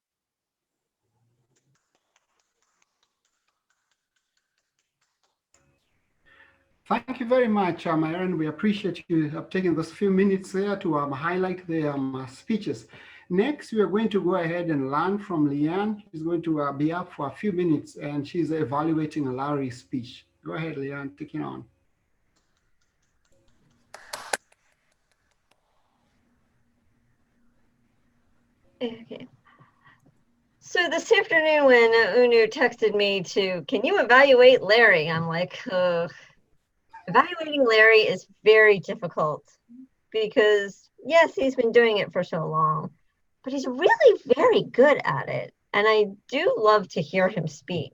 Thank you very much, Aaron. We appreciate you taking those few minutes there to highlight the speeches. Next, we are going to go ahead and learn from Leann. She's going to be up for a few minutes, and she's evaluating Larry's speech. Go ahead, Leann, take it on. Okay. So this afternoon when Unu texted me can you evaluate Larry? I'm like, evaluating Larry is very difficult because yes, he's been doing it for so long, but he's really very good at it. And I do love to hear him speak.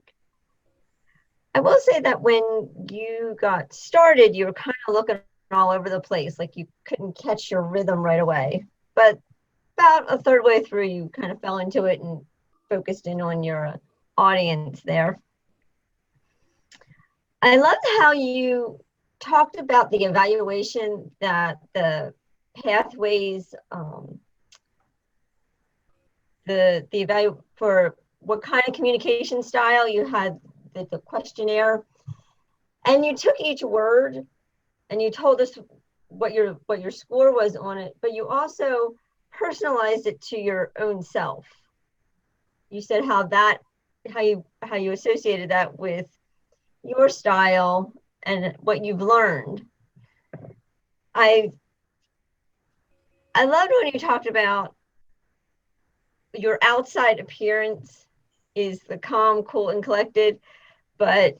I will say that when you got started, you were kind of looking all over the place, like you couldn't catch your rhythm right away. But about a third way through, you kind of fell into it and focused in on your audience there. I loved how you talked about the evaluation, that the pathways, the evaluation for what kind of communication style you had, the questionnaire, and you took each word and you told us what your score was on it, but you also personalized it to your own self. You said how you associated that with your style and what you've learned. I loved when you talked about your outside appearance is the calm, cool, and collected, but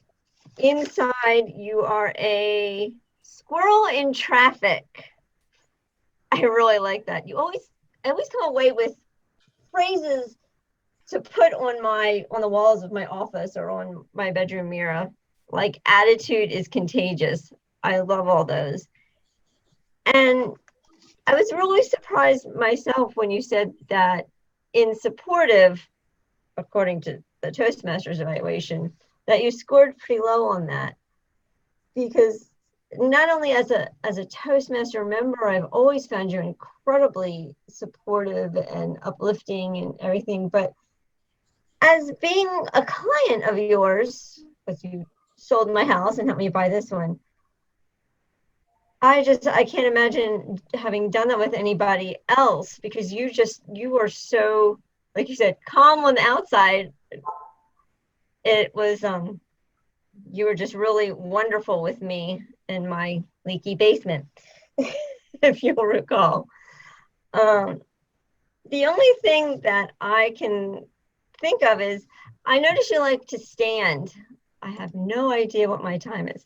inside you are a squirrel in traffic. I really like that. I always come away with phrases to put on the walls of my office or on my bedroom mirror, like attitude is contagious. I love all those. And I was really surprised myself when you said that in supportive, according to the Toastmasters evaluation, that you scored pretty low on that. Because not only as a Toastmaster member, I've always found you incredibly supportive and uplifting and everything, but as being a client of yours, because you sold my house and helped me buy this one, I can't imagine having done that with anybody else, because you are so, like you said, calm on the outside. It was, you were just really wonderful with me in my leaky basement, if you'll recall. The only thing that I can think of is, I notice you like to stand. I have no idea what my time is.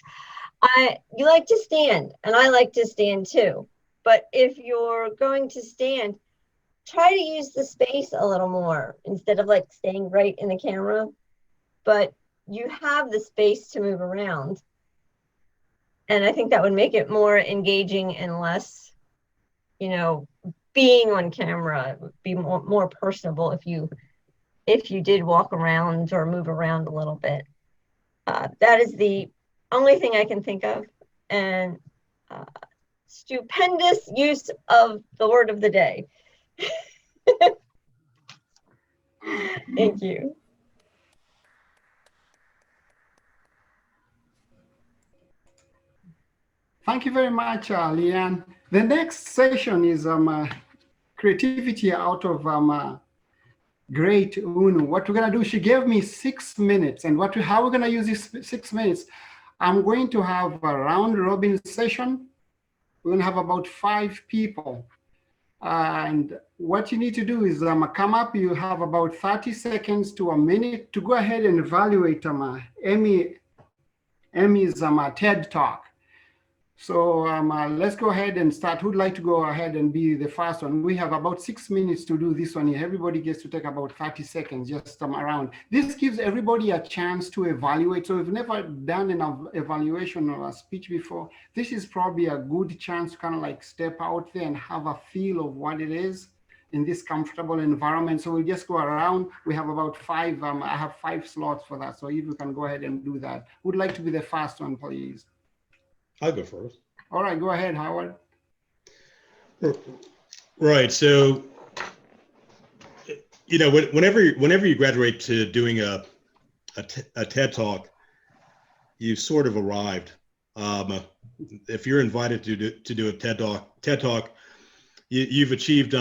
You like to stand, and I like to stand too. But if you're going to stand, try to use the space a little more instead of like staying right in the camera. But you have the space to move around. And I think that would make it more engaging and less, being on camera. It would be more personable if you did walk around or move around a little bit. That is the only thing I can think of. And stupendous use of the word of the day. Thank you. Thank you very much, Leann. The next session is creativity out of great Unwoo. What we're gonna do, she gave me 6 minutes, and how we're gonna use this 6 minutes, I'm going to have a round robin session. We're gonna have about 5 people. And what you need to do is come up, you have about 30 seconds to a minute to go ahead and evaluate Emmy's TED Talk. So let's go ahead and start. Who'd like to go ahead and be the first one? We have about 6 minutes to do this one here. Everybody gets to take about 30 seconds, just around. This gives everybody a chance to evaluate. So if you've never done an evaluation or a speech before, this is probably a good chance to kind of like step out there and have a feel of what it is in this comfortable environment. So we'll just go around. We have about 5, I have 5 slots for that. So if you can go ahead and do that. Who'd like to be the first one, please? I'll go first. All right, go ahead, Howard. Right. So, whenever you graduate to doing a TED Talk, you've sort of arrived. If you're invited to do a TED Talk, you've achieved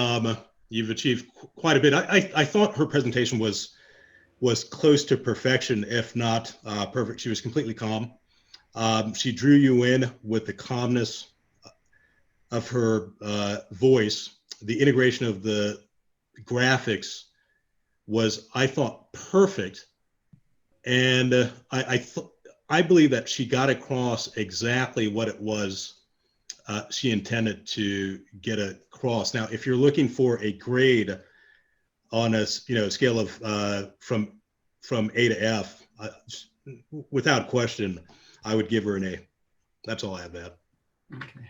quite a bit. I thought her presentation was close to perfection, if not perfect. She was completely calm. She drew you in with the calmness of her voice. The integration of the graphics was, I thought, perfect. And I believe that she got across exactly what it was she intended to get across. Now, if you're looking for a grade on a scale of from A to F, without question, I would give her an A. That's all I have to add. Okay,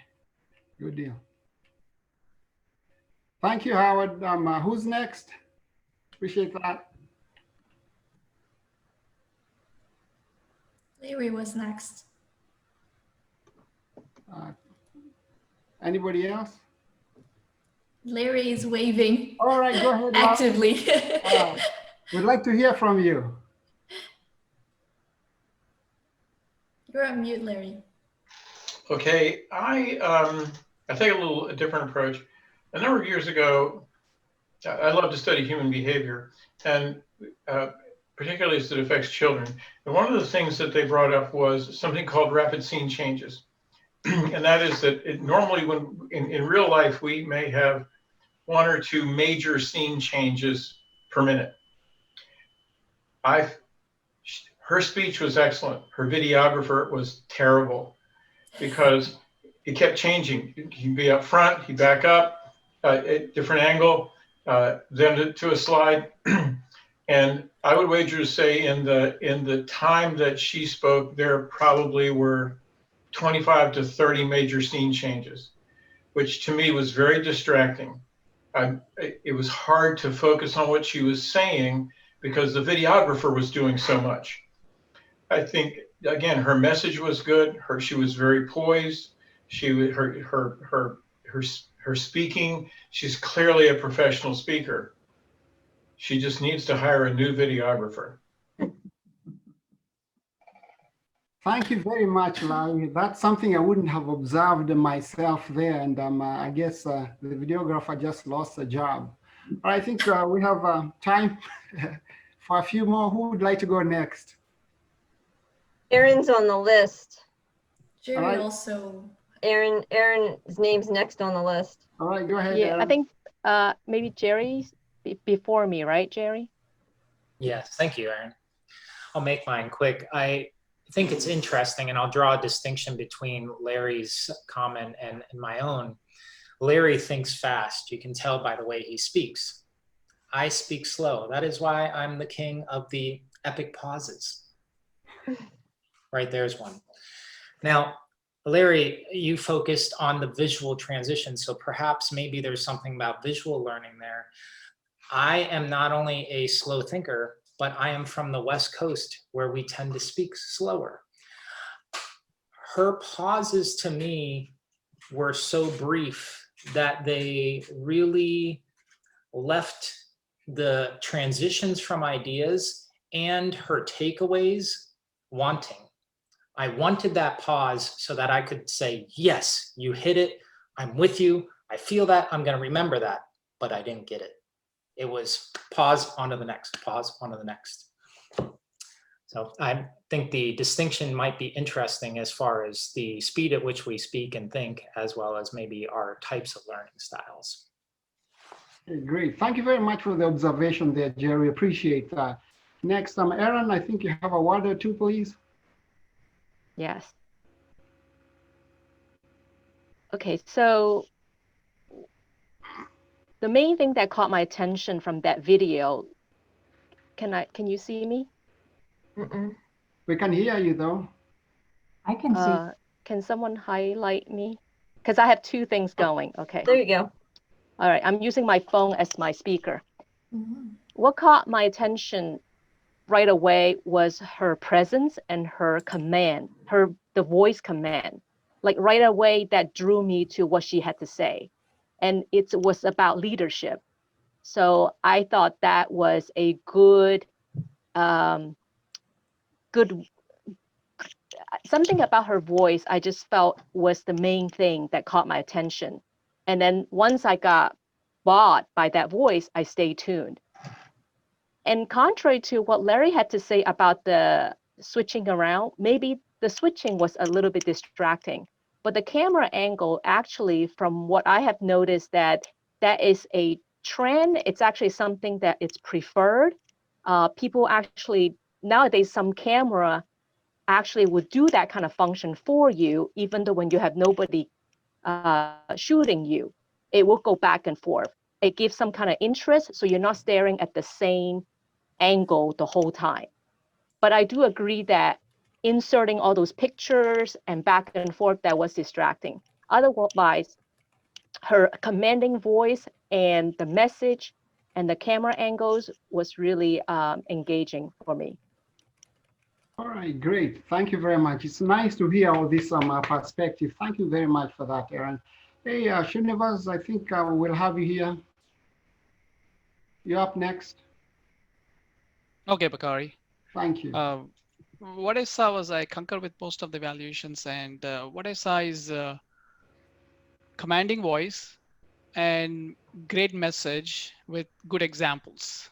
good deal. Thank you, Howard. Who's next? Appreciate that. Larry was next. Anybody else? Larry is waving All right, go ahead. actively. We'd like to hear from you. You're on mute, Larry. Okay, I take a different approach. A number of years ago, I love to study human behavior, and particularly as it affects children. And one of the things that they brought up was something called rapid scene changes. And that is that normally when in real life, we may have 1 or 2 major scene changes per minute. Her speech was excellent. Her videographer was terrible because he kept changing. He'd be up front, he'd back up, at different angle, then to a slide. And I would wager to say in the time that she spoke, there probably were 25 to 30 major scene changes, which to me was very distracting. It was hard to focus on what she was saying because the videographer was doing so much. I think, again, her message was good. She was very poised. Her speaking, she's clearly a professional speaker. She just needs to hire a new videographer. Thank you very much, Larry. That's something I wouldn't have observed myself there. And I guess the videographer just lost a job. I think we have time for a few more. Who would like to go next? Aaron's on the list. Gerry right. also. Aaron's name's next on the list. All right, go ahead. Yeah, Aaron. I think maybe Gerry's before me, right, Gerry? Yes, thank you, Aaron. I'll make mine quick. I think it's interesting, and I'll draw a distinction between Larry's comment and my own. Larry thinks fast. You can tell by the way he speaks. I speak slow. That is why I'm the king of the epic pauses. Right, there's one. Now, Larry, you focused on the visual transition, so perhaps maybe there's something about visual learning there. I am not only a slow thinker, but I am from the West Coast where we tend to speak slower. Her pauses to me were so brief that they really left the transitions from ideas and her takeaways wanting. I wanted that pause so that I could say, yes, you hit it. I'm with you. I feel that. I'm going to remember that. But I didn't get it. It was pause, on to the next, pause, on to the next. So I think the distinction might be interesting as far as the speed at which we speak and think, as well as maybe our types of learning styles. Okay, great. Thank you very much for the observation there, Gerry. Appreciate that. Next, Aaron, I think you have a word or two, please. Yes. Okay, so the main thing that caught my attention from that video, can you see me? Mm-mm. We can hear you though. I can see. Can someone highlight me? Because I have 2 things going. Okay. There you go. All right, I'm using my phone as my speaker. Mm-hmm. What caught my attention right away was her presence and her command, the voice command. Like right away, that drew me to what she had to say. And it was about leadership. So I thought that was a good, something about her voice I just felt was the main thing that caught my attention. And then once I got bought by that voice, I stayed tuned. And contrary to what Larry had to say about the switching around, maybe the switching was a little bit distracting. But the camera angle, actually, from what I have noticed, that is a trend. It's actually something that it's preferred. People actually, nowadays, some camera actually would do that kind of function for you, even though when you have nobody shooting you, it will go back and forth. It gives some kind of interest, so you're not staring at the same angle the whole time. But I do agree that inserting all those pictures and back and forth that was distracting. Otherwise, her commanding voice and the message and the camera angles was really engaging for me. All right, great. Thank you very much. It's nice to hear all this perspective. Thank you very much for that, Aaron. Hey, Srinivas, I think we'll have you here. You're up next. Okay, Bakari. Thank you. What I saw was I concur with most of the evaluations, and what I saw is commanding voice and great message with good examples.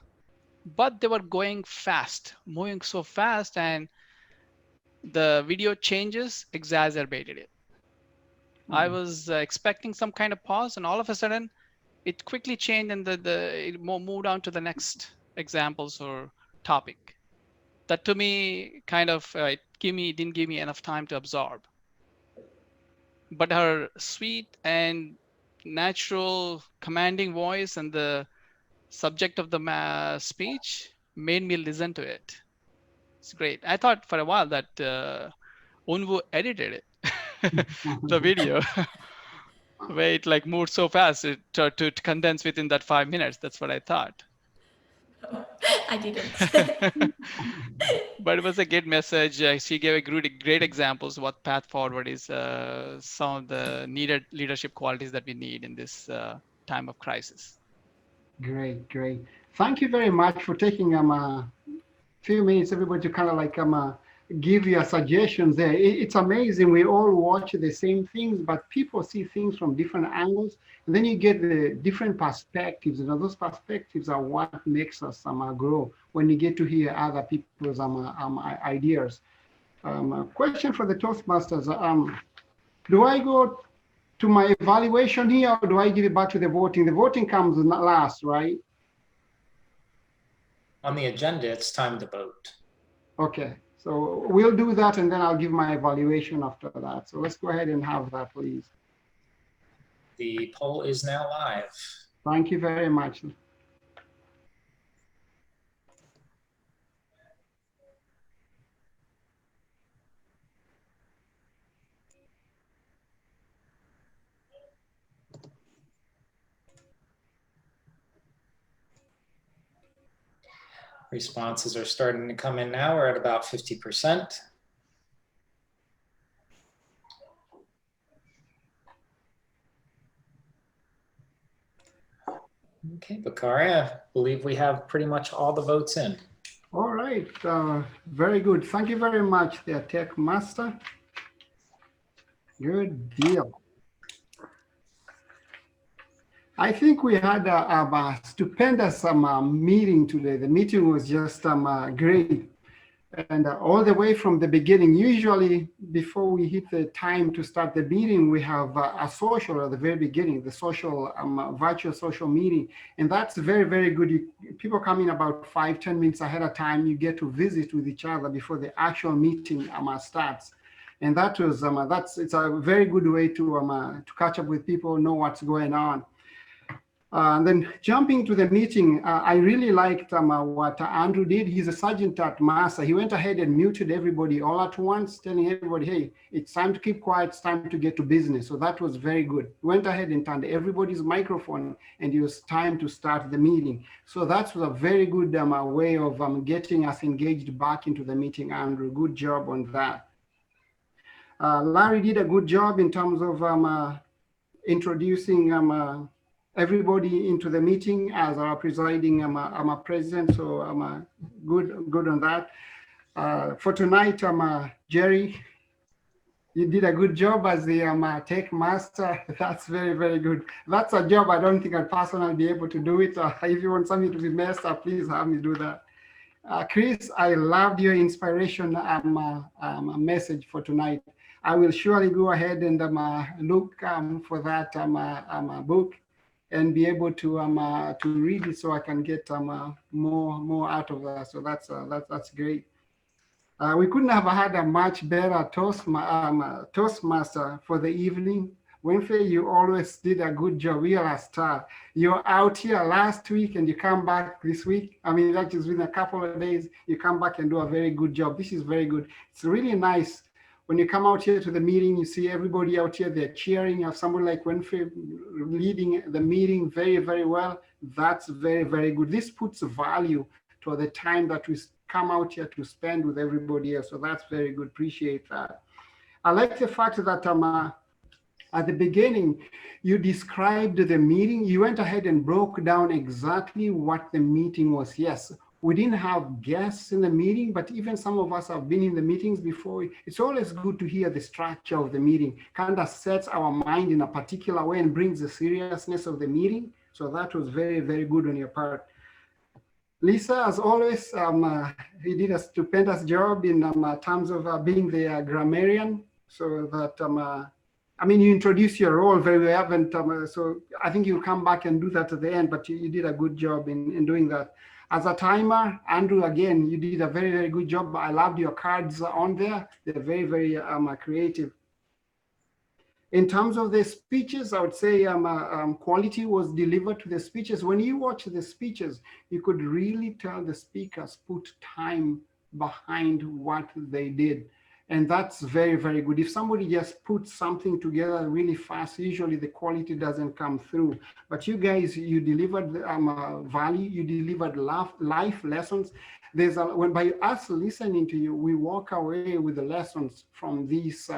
But they were going fast, moving so fast, and the video changes exacerbated it. I was expecting some kind of pause, and all of a sudden it quickly changed, and it moved on to the next examples or topic. That to me kind of didn't give me enough time to absorb. But her sweet and natural commanding voice and the subject of the speech made me listen to it. It's great. I thought for a while that Unwoo edited it, the video, where it like moved so fast to condense within that 5 minutes. That's what I thought. I didn't. But it was a good message. She gave a great examples of what path forward is, some of the needed leadership qualities that we need in this time of crisis. Great, great. Thank you very much for taking a few minutes, everybody, to kind of like give you suggestions there. It's amazing. We all watch the same things, but people see things from different angles, and then you get the different perspectives. You know, those perspectives are what makes us grow when you get to hear other people's ideas. Question for the Toastmasters: do I go to my evaluation here, or do I give it back to the voting? The voting comes last, right? On the agenda, it's time to vote. Okay, so we'll do that, and then I'll give my evaluation after that. So let's go ahead and have that, please. The poll is now live. Thank you very much. Responses are starting to come in now. We're at about 50%. Okay, Bakari, I believe we have pretty much all the votes in. All right, very good. Thank you very much, the Tech Master. Good deal. I think we had a stupendous meeting today. The meeting was just great. And all the way from the beginning, usually before we hit the time to start the meeting, we have a social at the very beginning, the social, virtual social meeting. And that's very, very good. People come in about 5-10 minutes ahead of time. You get to visit with each other before the actual meeting starts. And that was, it's a very good way to catch up with people, know what's going on. And then jumping to the meeting, I really liked what Andrew did. He's a sergeant at Massa. He went ahead and muted everybody all at once, telling everybody, hey, it's time to keep quiet, it's time to get to business. So that was very good. He went ahead and turned everybody's microphone, and it was time to start the meeting. So that was a very good way of getting us engaged back into the meeting, Andrew. Good job on that. Larry did a good job in terms of introducing everybody into the meeting as our presiding president. So good on that. For tonight, Gerry, you did a good job as the tech master. That's very, very good. That's a job I don't think I'd personally be able to do it. If you want something to be messed up, please have me do that. Chris, I loved your inspiration message for tonight. I will surely go ahead and look for that book and be able to read it so I can get more out of that. So that's great. We couldn't have had a much better Toastmaster for the evening. Winfrey, you always did a good job. You're a star. You're out here last week and you come back this week. I mean, that is within a couple of days, you come back and do a very good job. This is very good. It's really nice when you come out here to the meeting, you see everybody out here, they're cheering. You have someone like Winfrey leading the meeting very, very well. That's very, very good. This puts value to the time that we come out here to spend with everybody else. So that's very good. Appreciate that. I like the fact that at the beginning, you described the meeting. You went ahead and broke down exactly what the meeting was. Yes, we didn't have guests in the meeting, but even some of us have been in the meetings before. It's always good to hear the structure of the meeting, kind of sets our mind in a particular way and brings the seriousness of the meeting. So that was very, very good on your part. Lisa, as always, you did a stupendous job in terms of being the grammarian. So that, I mean, you introduced your role very well, so I think you'll come back and do that at the end, but you did a good job in doing that. As a timer, Andrew, again, you did a very, very good job. I loved your cards on there. They're very, very creative. In terms of the speeches, I would say quality was delivered to the speeches. When you watch the speeches, you could really tell the speakers put time behind what they did. And that's very, very good. If somebody just puts something together really fast, usually the quality doesn't come through. But you guys, you delivered value, you delivered life lessons. When by us listening to you, we walk away with the lessons from these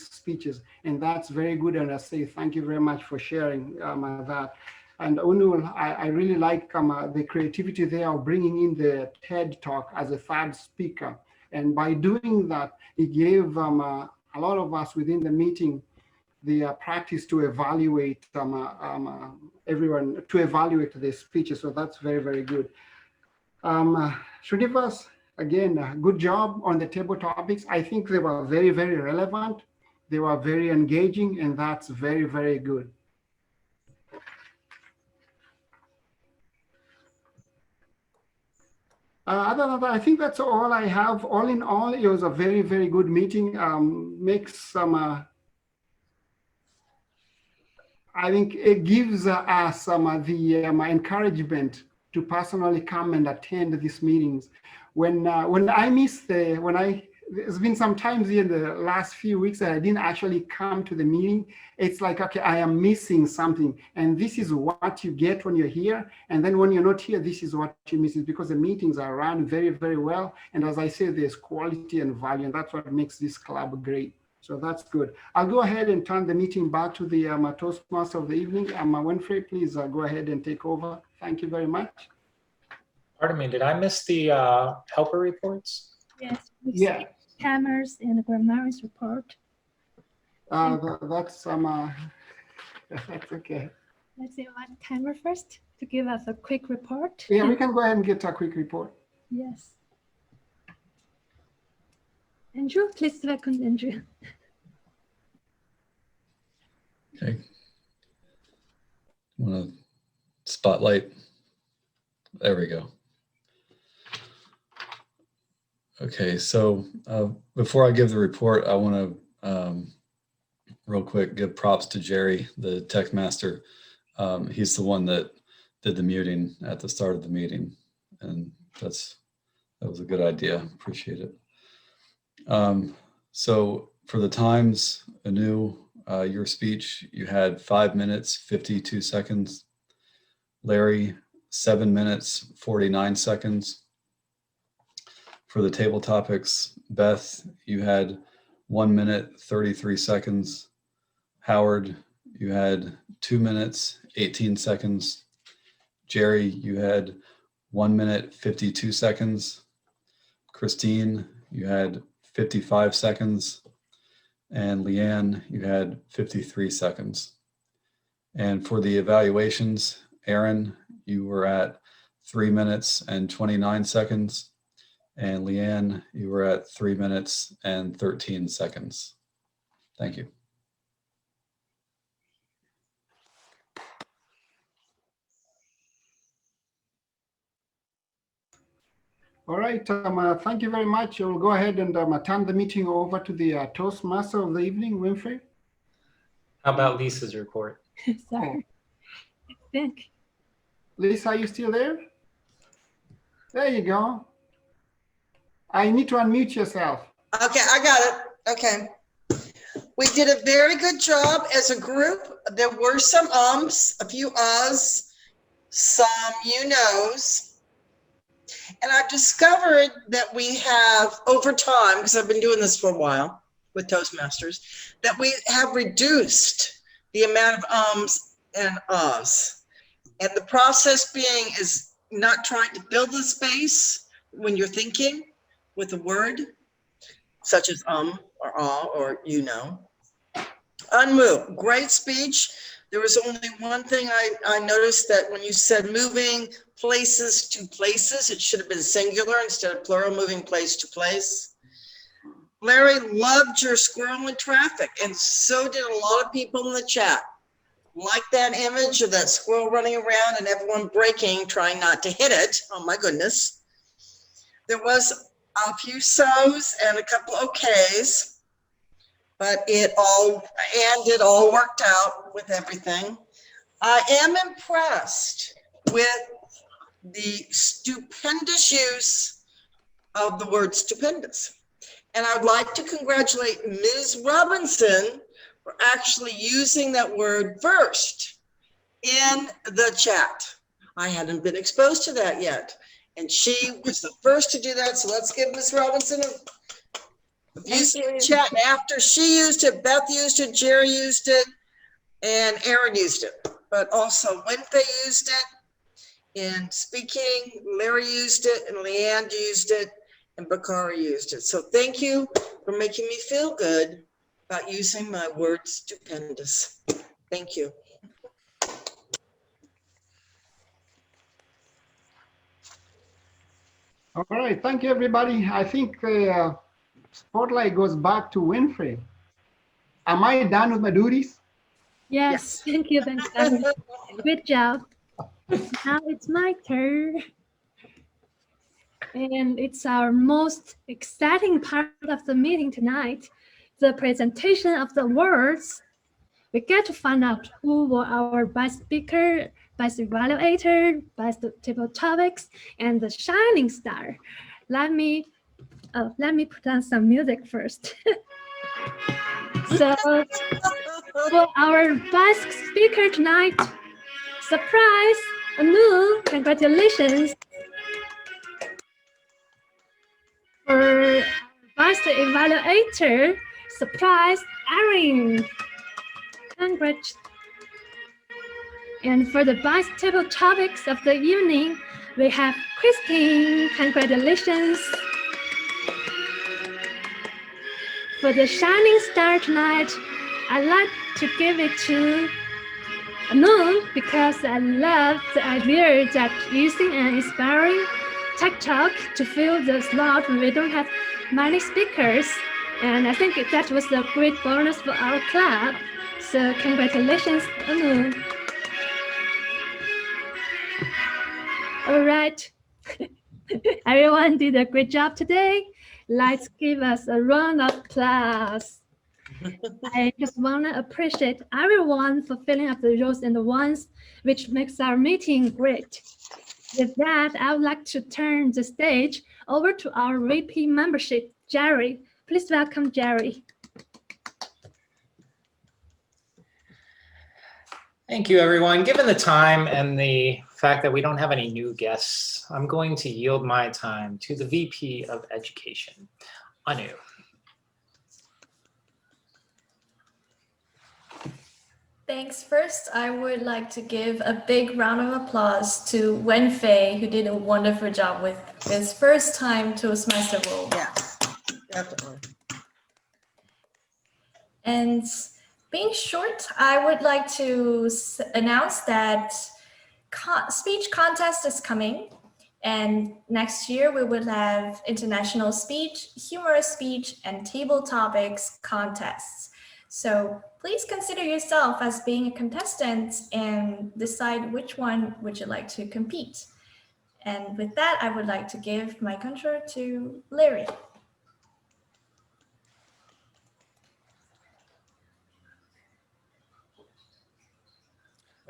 speeches, and that's very good. And I say thank you very much for sharing that. And Unwoo, I really like the creativity there of bringing in the TED Talk as a third speaker. And by doing that, it gave a lot of us within the meeting the practice to evaluate everyone, to evaluate the speeches. So that's very, very good. Srinivas, again, good job on the table topics. I think they were very, very relevant. They were very engaging, and that's very, very good. Other than that, I think that's all I have. All in all, it was a very, very good meeting. Makes some, I think it gives us the encouragement to personally come and attend these meetings. When I miss there's been some times in the last few weeks that I didn't actually come to the meeting. It's like, okay, I am missing something. And this is what you get when you're here. And then when you're not here, this is what you miss, because the meetings are run very, very well. And as I said, there's quality and value, and that's what makes this club great. So that's good. I'll go ahead and turn the meeting back to the Toastmaster of the evening. Winfrey, please go ahead and take over. Thank you very much. Pardon me, did I miss the helper reports? Yes. Yeah. Hammers and Grammarian's report. That's that's okay. Let's invite Timer first to give us a quick report. Yeah, we can go ahead and get a quick report. Yes. Andrew, please second Andrew. Okay. Want to spotlight? There we go. Okay, so before I give the report, I want to real quick give props to Gerry, the text master. He's the one that did the muting at the start of the meeting, and that was a good idea. Appreciate it. So for the times, Unwoo, your speech, you had 5 minutes, 52 seconds. Larry, 7 minutes, 49 seconds. For the table topics, Beth, you had 1 minute, 33 seconds. Howard, you had 2 minutes, 18 seconds. Gerry, you had 1 minute, 52 seconds. Christine, you had 55 seconds. And Leann, you had 53 seconds. And for the evaluations, Aaron, you were at 3 minutes and 29 seconds. And Leann, you were at 3 minutes and 13 seconds. Thank you. All right, thank you very much. We'll go ahead and turn the meeting over to the Toastmaster of the evening, Winfrey. How about Lisa's report? Sorry. I think. Lisa, are you still there? There you go. I need to unmute yourself. Okay, I got it. Okay. We did a very good job as a group. There were some ums, a few uhs, some you knows. And I've discovered that we have, over time, because I've been doing this for a while with Toastmasters, that we have reduced the amount of ums and uhs. And the process being is not trying to build the space when you're thinking with a word, such as or ah or you know. Unwoo, great speech. There was only one thing I noticed, that when you said moving places to places, it should have been singular instead of plural, moving place to place. Larry loved your squirrel in traffic, and so did a lot of people in the chat. Like that image of that squirrel running around and everyone braking, trying not to hit it. Oh my goodness. There was a few so's and a couple okays, but it all worked out with everything. I am impressed with the stupendous use of the word stupendous. And I would like to congratulate Ms. Robinson for actually using that word first in the chat. I hadn't been exposed to that yet. And she was the first to do that. So let's give Ms. Robinson a chat. And after she used it, Beth used it, Gerry used it, and Aaron used it. But also Winfrey used it in speaking, Larry used it, and Leann used it, and Bakari used it. So thank you for making me feel good about using my word stupendous. Thank you. All right, thank you, everybody. I think the spotlight goes back to Winfrey. Am I done with my duties? Yes. Thank you. Thanks, Gabby. Good job. Now it's my turn. And it's our most exciting part of the meeting tonight, the presentation of the awards. We get to find out who were our best speaker, best evaluator, best table topics, and the shining star. Let me put on some music first. So for our best speaker tonight, surprise, Unwoo, congratulations. For best evaluator, surprise, Erin. Congrats. And for the best table topics of the evening, we have Christine. Congratulations. For the shining star tonight, I'd like to give it to Unwoo because I love the idea that using an inspiring tech talk to fill the slot when we don't have many speakers. And I think that was a great bonus for our club. So congratulations, Unwoo. All right. Everyone did a great job today. Let's give us a round of applause. I just want to appreciate everyone for filling up the rows and the ones, which makes our meeting great. With that, I would like to turn the stage over to our VP membership, Gerry. Please welcome Gerry. Thank you, everyone. Given the time and the fact that we don't have any new guests, I'm going to yield my time to the VP of Education, Unwoo. Thanks. First, I would like to give a big round of applause to Wenfei, who did a wonderful job with his first time Toastmaster role. Yes, definitely. And being short, I would like to announce that speech contest is coming. And next year we will have international speech, humorous speech, and table topics contests. So please consider yourself as being a contestant and decide which one would you like to compete. And with that, I would like to give my control to Larry.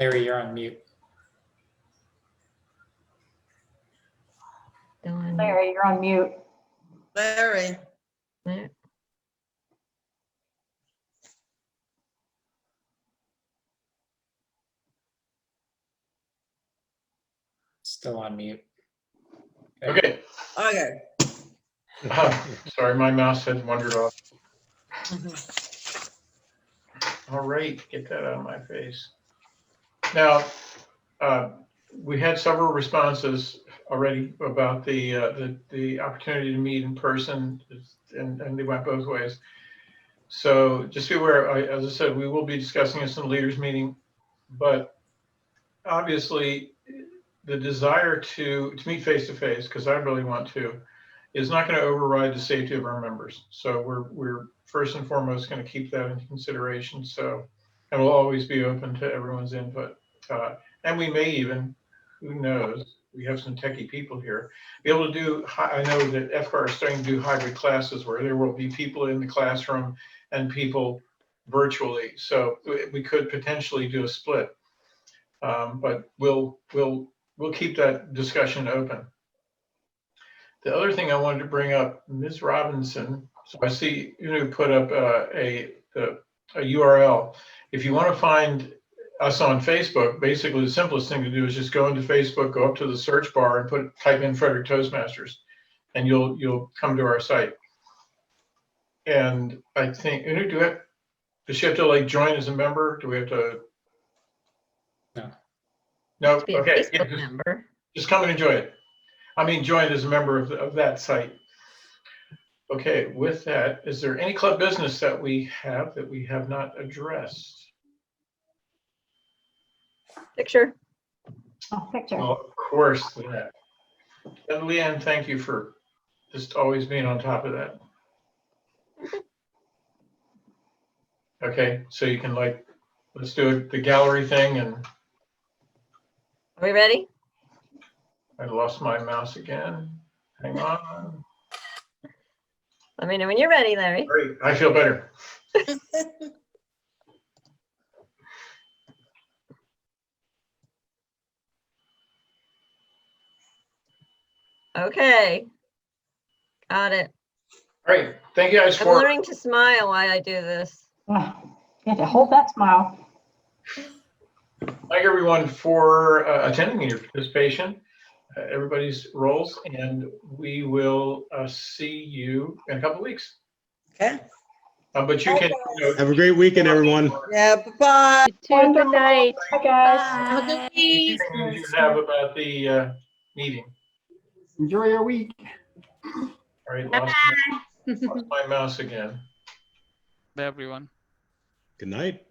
Larry, you're on mute. Done. Larry, you're on mute. Larry, There. Still on mute. Okay. okay. Sorry, my mouse had wandered off. All right, get that out of my face. Now, we had several responses already about the opportunity to meet in person, and they went both ways. So just be aware, as I said, we will be discussing this in the leaders meeting, but obviously the desire to meet face to face, because I really want to, is not going to override the safety of our members. So we're first and foremost going to keep that into consideration. So, and we'll always be open to everyone's input. And we may even, who knows, we have some techie people here, be able to do, I know that FCAR is starting to do hybrid classes where there will be people in the classroom and people virtually. So we could potentially do a split, but we'll keep that discussion open. The other thing I wanted to bring up, Ms. Robinson, so I see you put up a URL. If you want to find us on Facebook, basically the simplest thing to do is just go into Facebook, go up to the search bar and type in Frederick Toastmasters, and you'll come to our site. And I think, does she have to like join as a member? Do we have to? No. No, Be a okay. Facebook member. Just come and enjoy it. I mean, join as a member of that site. Okay, with that, is there any club business that we have not addressed? Picture. Oh, picture. Well, of course that. And Leann, thank you for just always being on top of that. Okay, so you can let's do it, the gallery thing, and Are we ready? I lost my mouse again. Hang on. Let me know when you're ready, Larry. Great, I feel better. Okay. Got it. All right, thank you guys I'm for. learning to smile while I do this. Oh, you have to hold that smile. Thank everyone for attending and your participation, everybody's roles, and we will see you in a couple of weeks. Okay. But you can. Have a great weekend, everyone. Yeah, bye-bye. Good night. Hi, guys. Have a good week. Anything you have about the meeting. Enjoy your week. All right, lost my mouse again. Bye, everyone. Good night.